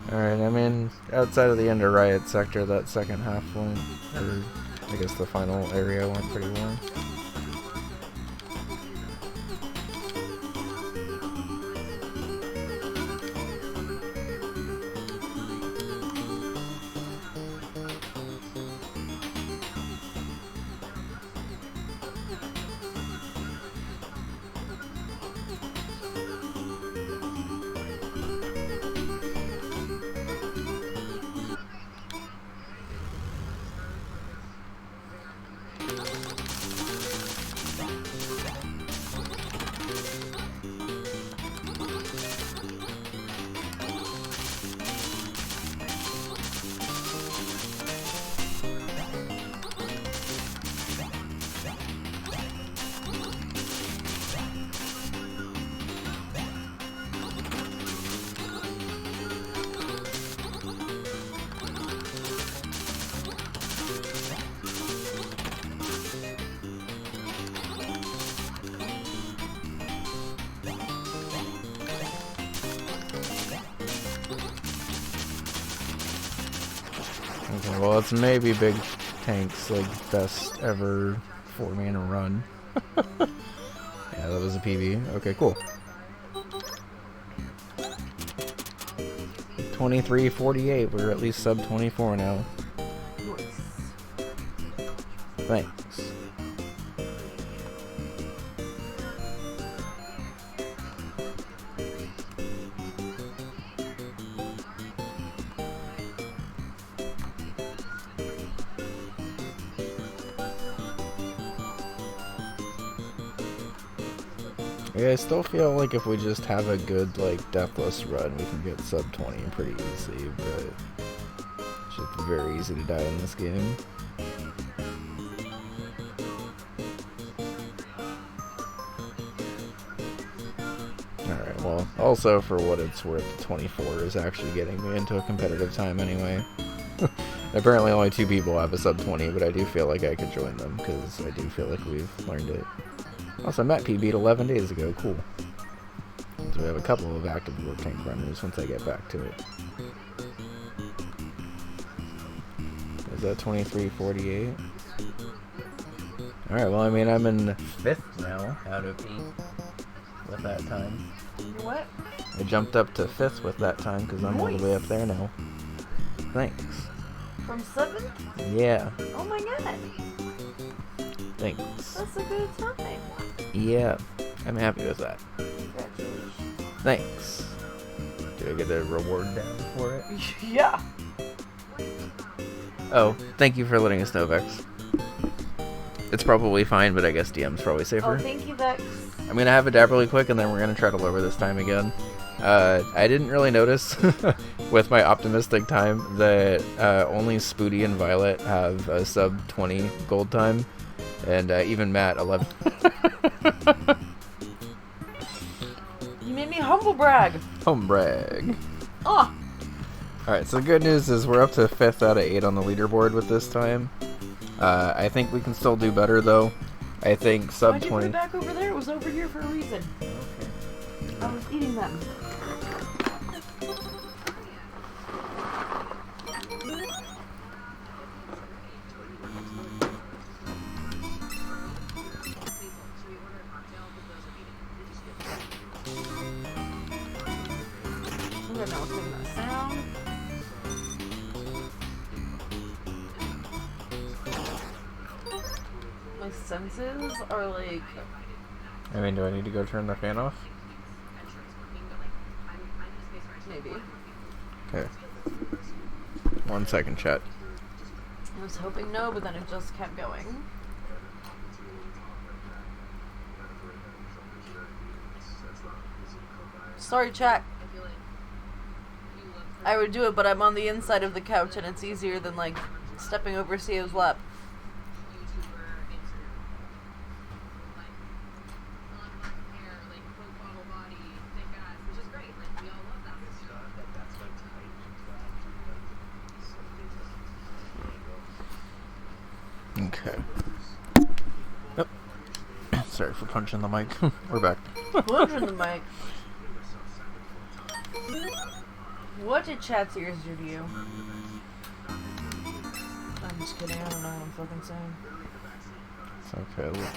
Alright, I mean, outside of the Ender Riot sector, that second half went, or I guess the final area went pretty well. Okay, well, it's maybe Big Tank's like best ever 4-man run. Yeah, that was a PB. Okay, cool. 23:48. We're at least sub 24 now. Thanks. Yeah, I still feel like if we just have a good, like, deathless run, we can get sub 20 pretty easy, but it's just very easy to die in this game. Alright, well, also for what it's worth, 24 is actually getting me into a competitive time anyway. Apparently only 2 people have a sub 20, but I do feel like I could join them, because I do feel like we've learned it. Also, Matt PB'd 11 days ago. Cool. So we have a couple of active warptank runners once I get back to it. Is that 23:48? Alright, well, I mean, I'm in 5th now out of 8 with that time. What? I jumped up to 5th with that time because I'm all the way up there now. Thanks. From 7th? Yeah. Oh my god. Thanks. That's a good time. Yeah. I'm happy with that. Congratulations. Thanks. Do I get a reward down for it? Yeah. Oh, thank you for letting us know, Vex. It's probably fine, but I guess DM's probably safer. Oh, thank you, Vex. I'm gonna have a dab really quick, and then we're gonna try to lower this time again. I didn't really notice with my optimistic time that only Spooty and Violet have a sub 20 gold time, and even Matt 11. You made me humble brag. Home brag. Oh. Alright, so the good news is we're up to 5th out of 8 on the leaderboard with this time. I think we can still do better, though. I think sub Why'd you 20... put it back over there? It was over here for a reason. Okay. I was eating them. I'm gonna know what's making that sound. My senses are like... I mean, do I need to go turn the fan off? Maybe. Okay. 1 second, chat. I was hoping no, but then it just kept going. Sorry, chat. I would do it, but I'm on the inside of the couch, and it's easier than, like, stepping over Sio's lap. Okay. Yep. Sorry for punching the mic. We're back. Punching the mic. What did chat's ears do to you? I'm just kidding. I don't know what I'm fucking saying. It's okay. Look.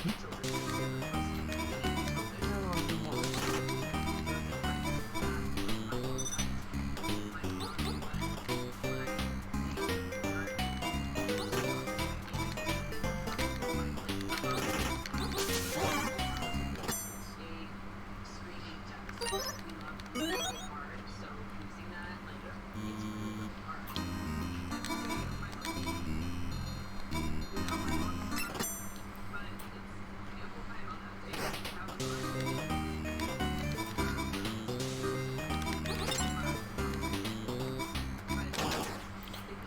I don't know anymore.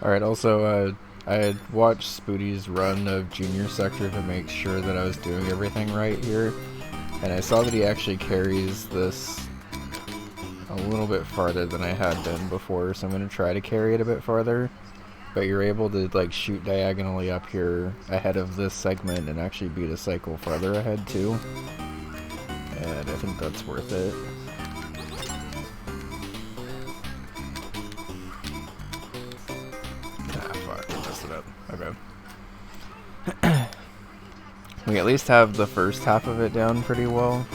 Alright, also, I had watched Spooty's run of Junior Sector to make sure that I was doing everything right here, and I saw that he actually carries this a little bit farther than I had been before, so I'm going to try to carry it a bit farther, but you're able to, like, shoot diagonally up here ahead of this segment and actually beat a cycle farther ahead, too, and I think that's worth it. Okay. We at least have the first half of it down pretty well.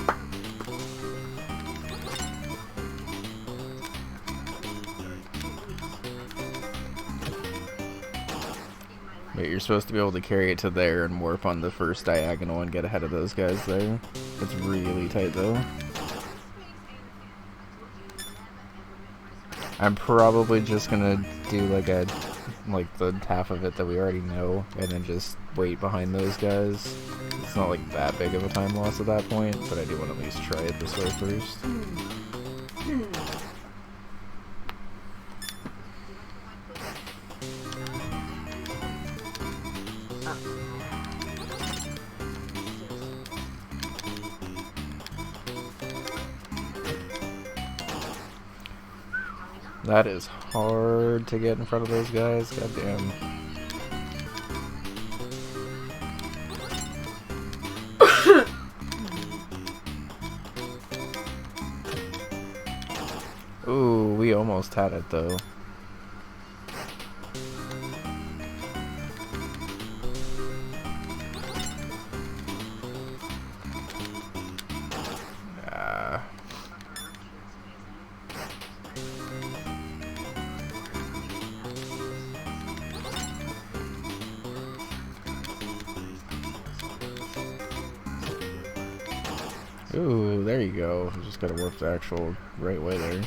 But you're supposed to be able to carry it to there and warp on the first diagonal and get ahead of those guys there. It's really tight though. I'm probably just gonna do like the half of it that we already know, and then just wait behind those guys. It's not like that big of a time loss at that point, but I do want to at least try it this way first. That is hard to get in front of those guys, goddamn. Ooh, we almost had it though. Ooh, there you go. You just gotta warp the actual right way there.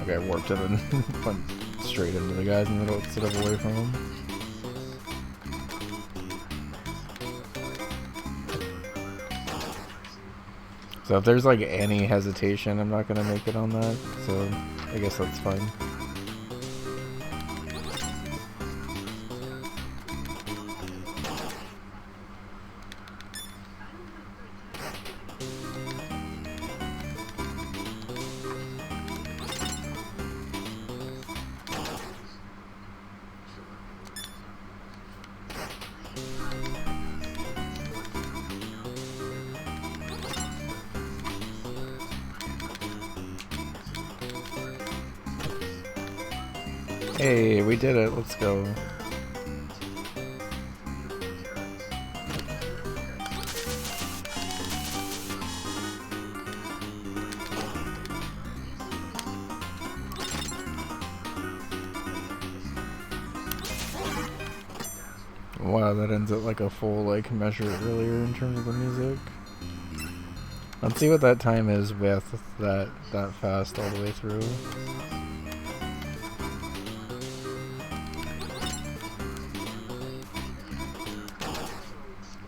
Okay, I warped it and went straight into the guys in the middle instead of away from them. So if there's like any hesitation, I'm not gonna make it on that. So I guess that's fine. Hey, we did it. Let's go. Wow, that ends at like a full like measure earlier in terms of the music. Let's see what that time is with that fast all the way through.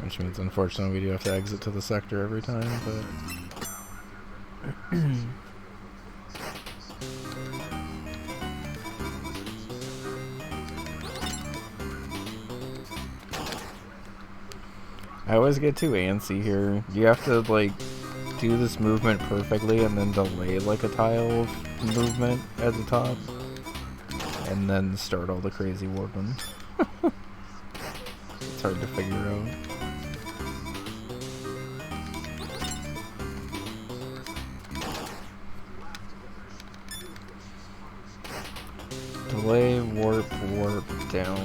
Which means, unfortunately, we do have to exit to the sector every time, but... I always get too antsy here. You have to, like, do this movement perfectly and then delay, like, a tile of movement at the top. And then start all the crazy warping. It's hard to figure out. Delay, warp, down.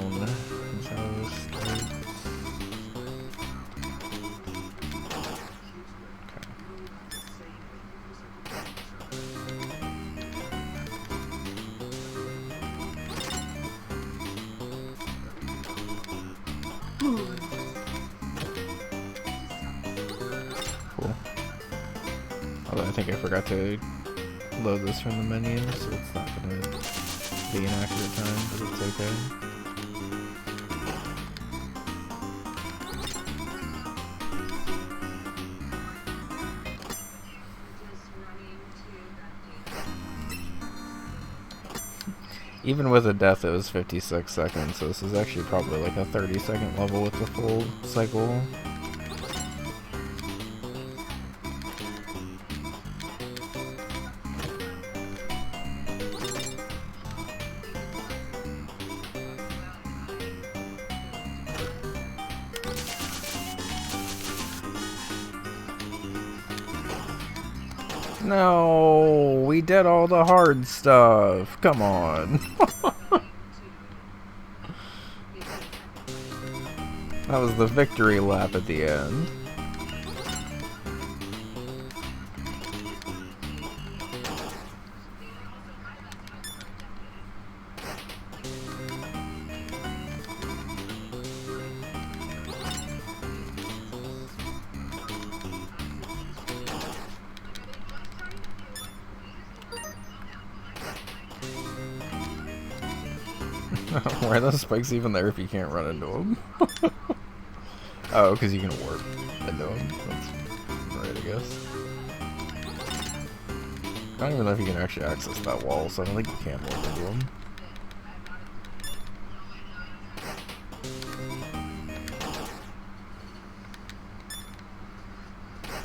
Is how this starts. Cool. Although I think I forgot to load this from the menu, so it's not gonna be an accurate time, but it's okay. Even with a death, it was 56 seconds, so this is actually probably like a 30-second level with the full cycle. No, we did all the hard stuff. Come on. That was the victory lap at the end. Why are those spikes even there if you can't run into them? Oh, because you can warp into them. That's right, I guess. I don't even know if you can actually access that wall, so I don't think you can warp into them.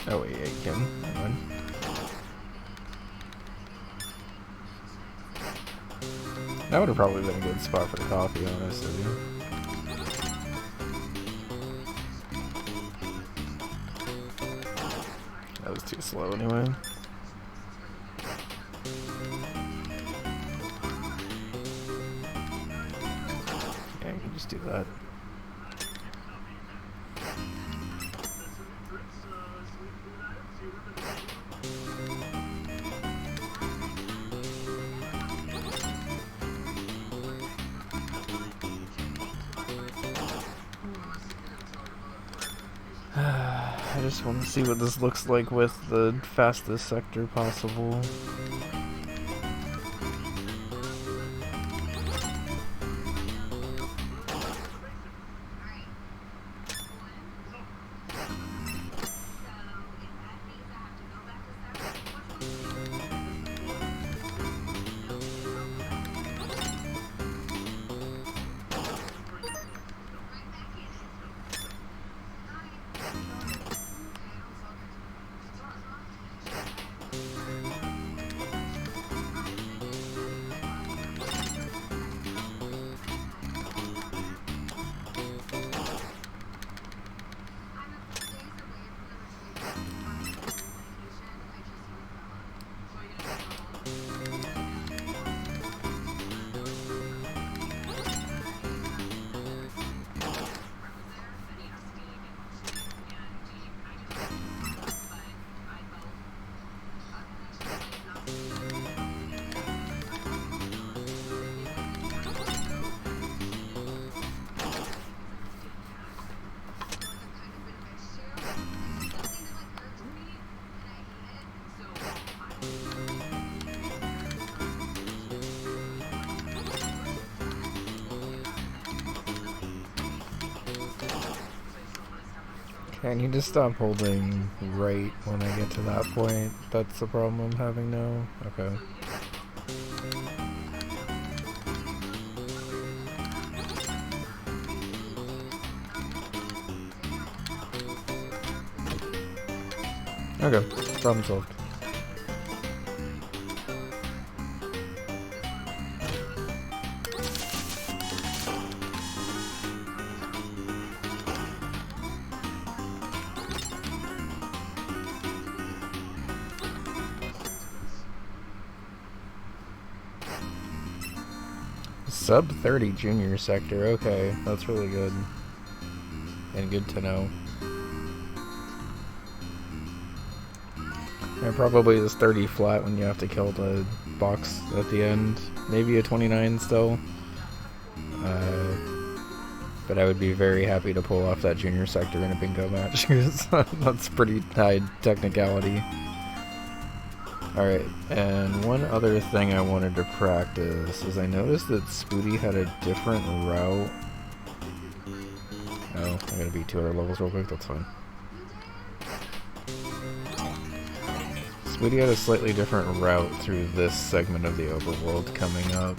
Oh wait, yeah, you can. Never mind. That would have probably been a good spot for coffee, honestly. That was too slow anyway. Yeah, you can just do that. I just want to see what this looks like with the fastest sector possible. Okay, I need to stop holding right when I get to that point. That's the problem I'm having now. Okay. Okay, problem solved. Sub 30 junior sector, okay, that's really good. And good to know. And probably is 30 flat when you have to kill the box at the end. Maybe a 29 still. But I would be very happy to pull off that junior sector in a bingo match, because that's pretty high technicality. Alright, and one other thing I wanted to practice is I noticed that Spooty had a different route. Oh, I'm gonna beat 2 other levels real quick, that's fine. Spooty had a slightly different route through this segment of the overworld coming up.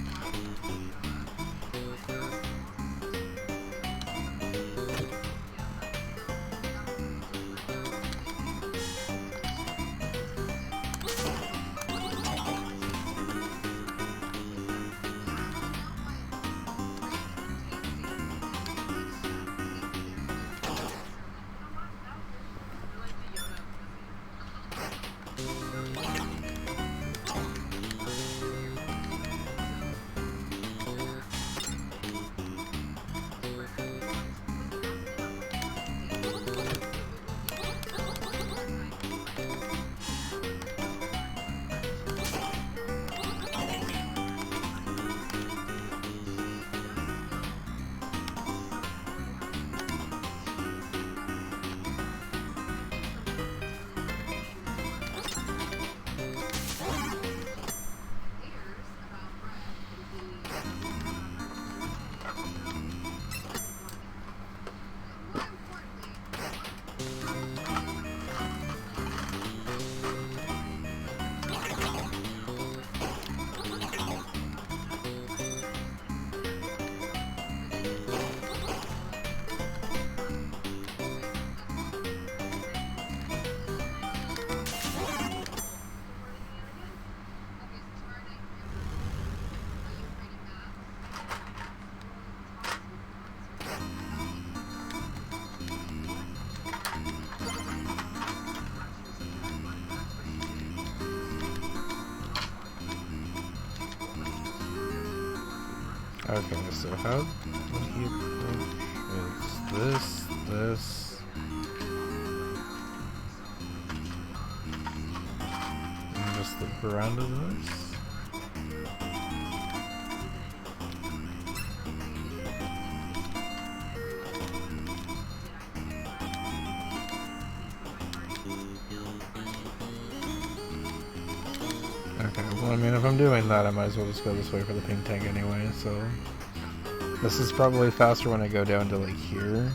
Okay, so how would he approach this, and just the ground of this? Okay, well, I mean, if I'm doing that, I might as well just go this way for the pink tank anyway, so... This is probably faster when I go down to, like, here.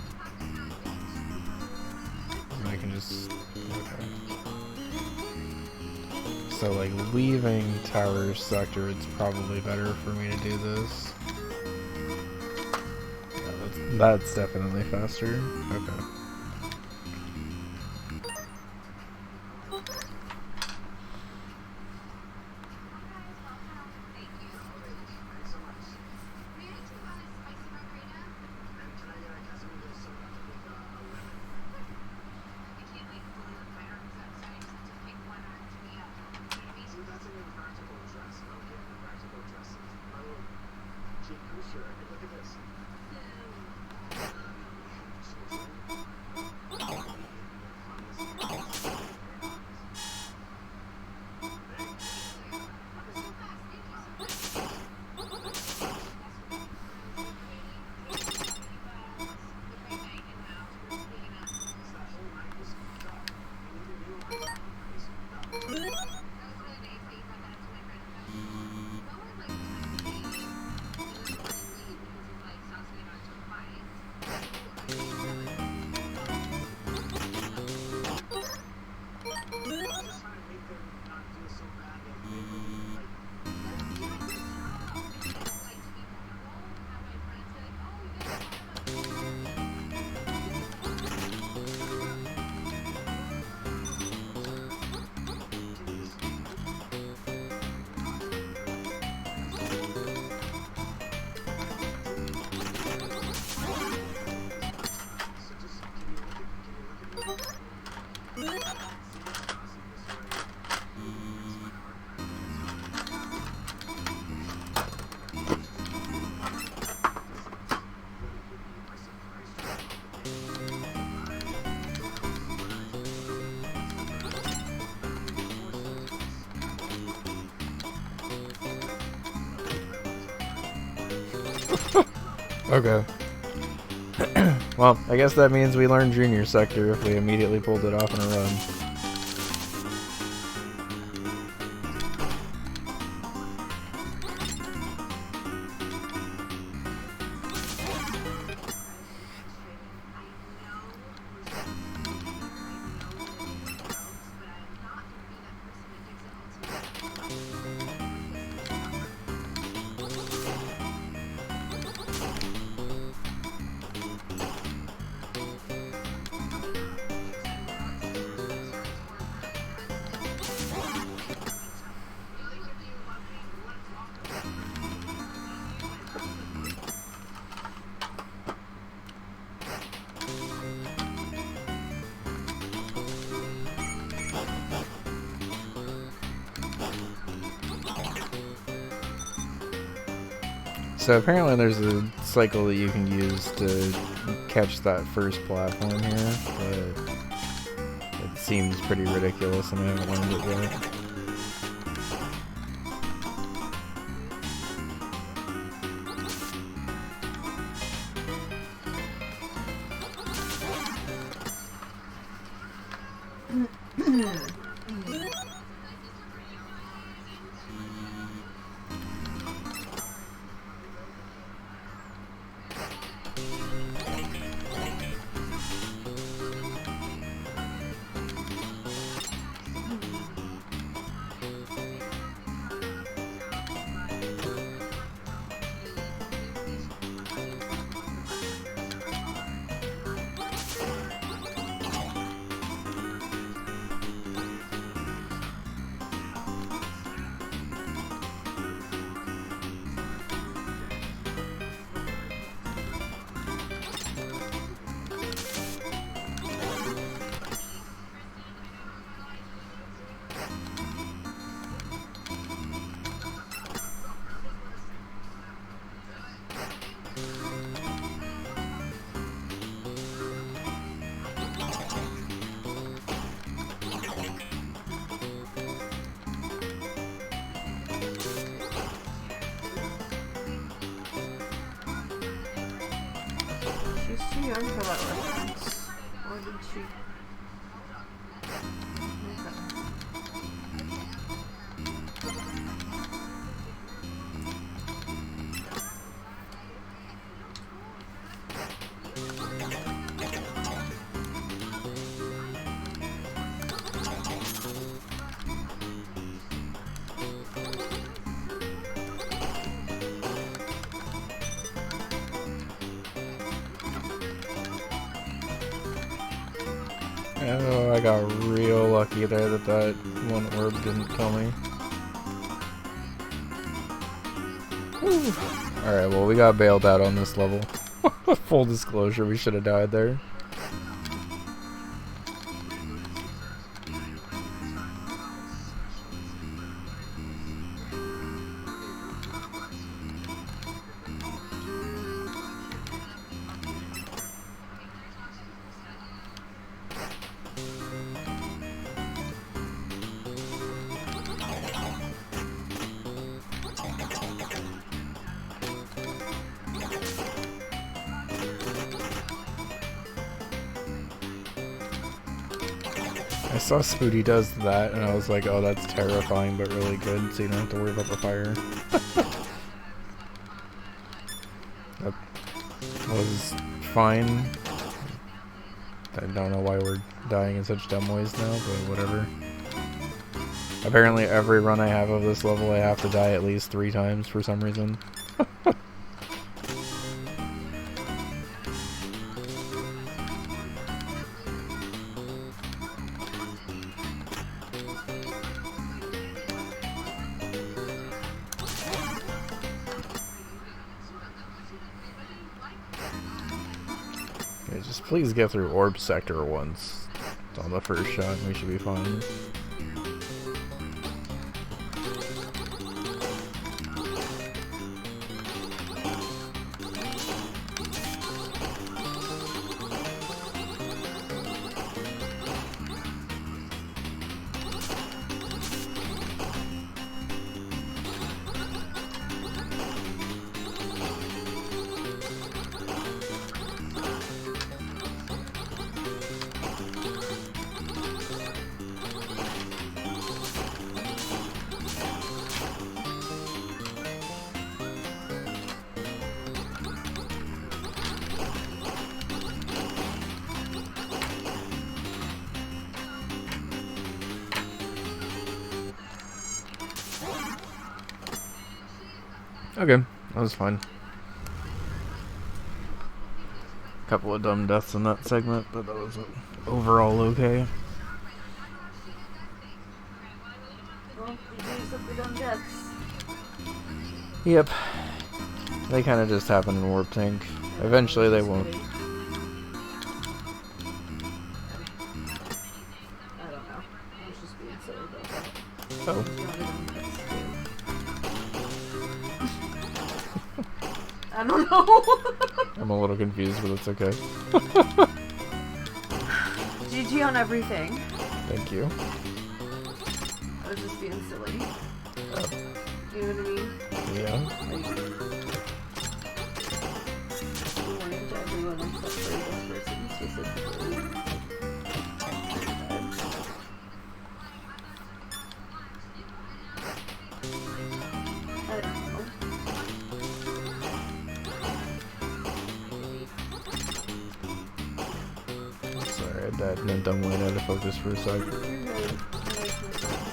And I can just... Okay. So, like, leaving tower sector, it's probably better for me to do this. Yeah, that's definitely faster. Okay. Okay. Well, I guess that means we learned junior sector if we immediately pulled it off in a run. So apparently there's a cycle that you can use to catch that first platform here, but it seems pretty ridiculous and I haven't learned it yet. She's too young for that reference. Or did she? Okay. Oh, I got real lucky there that one orb didn't kill me. Alright, well, we got bailed out on this level. Full disclosure, we should have died there. I saw Spooty does that, and I was like, oh, that's terrifying, but really good, so you don't have to worry about the fire. That was fine. I don't know why we're dying in such dumb ways now, but whatever. Apparently every run I have of this level, I have to die at least 3 times for some reason. Okay, just please get through Orb Sector once. It's on the first shot, and we should be fine. Okay, that was fine. Couple of dumb deaths in that segment, but that was overall okay. Well, you used up the dumb deaths. Yep. They kind of just happen in warptank. Eventually they won't. I don't know. I was just being silly about that. Oh. I don't know. I'm a little confused, but it's okay. GG on everything. Thank you. I was just being silly. Oh. You know what I mean? Yeah. Like, warning to everyone except for this person specifically. I don't know. Sorry, I died in a dumb way. I had to focus for a sec. You're good. That makes more sense.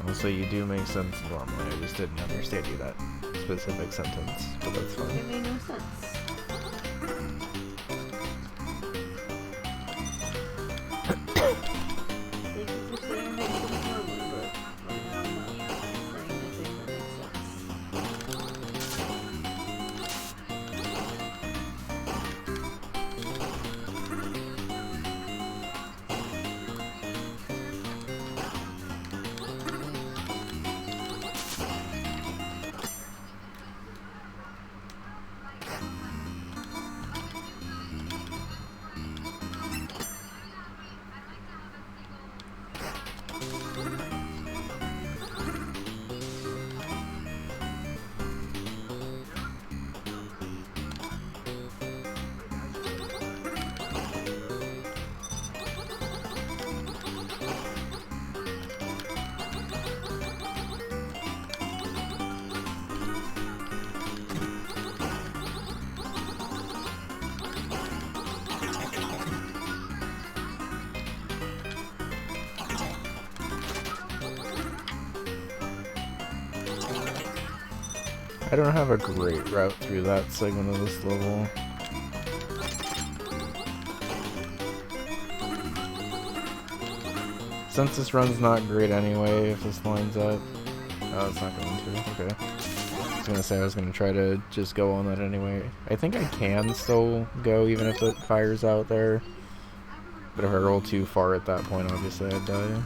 Also, you do make sense normally. I just didn't understand you that specific sentence, but that's It fine. made no sense. Thank you for saying it makes sense normally, but right now I'm not saying anything that makes sense. I don't have a great route through that segment of this level. Since this run's not great anyway, if this lines up. Oh, it's not going to. Okay. I was gonna say I was gonna try to just go on that anyway. I think I can still go even if it fires out there. But if I roll too far at that point, obviously I'd die.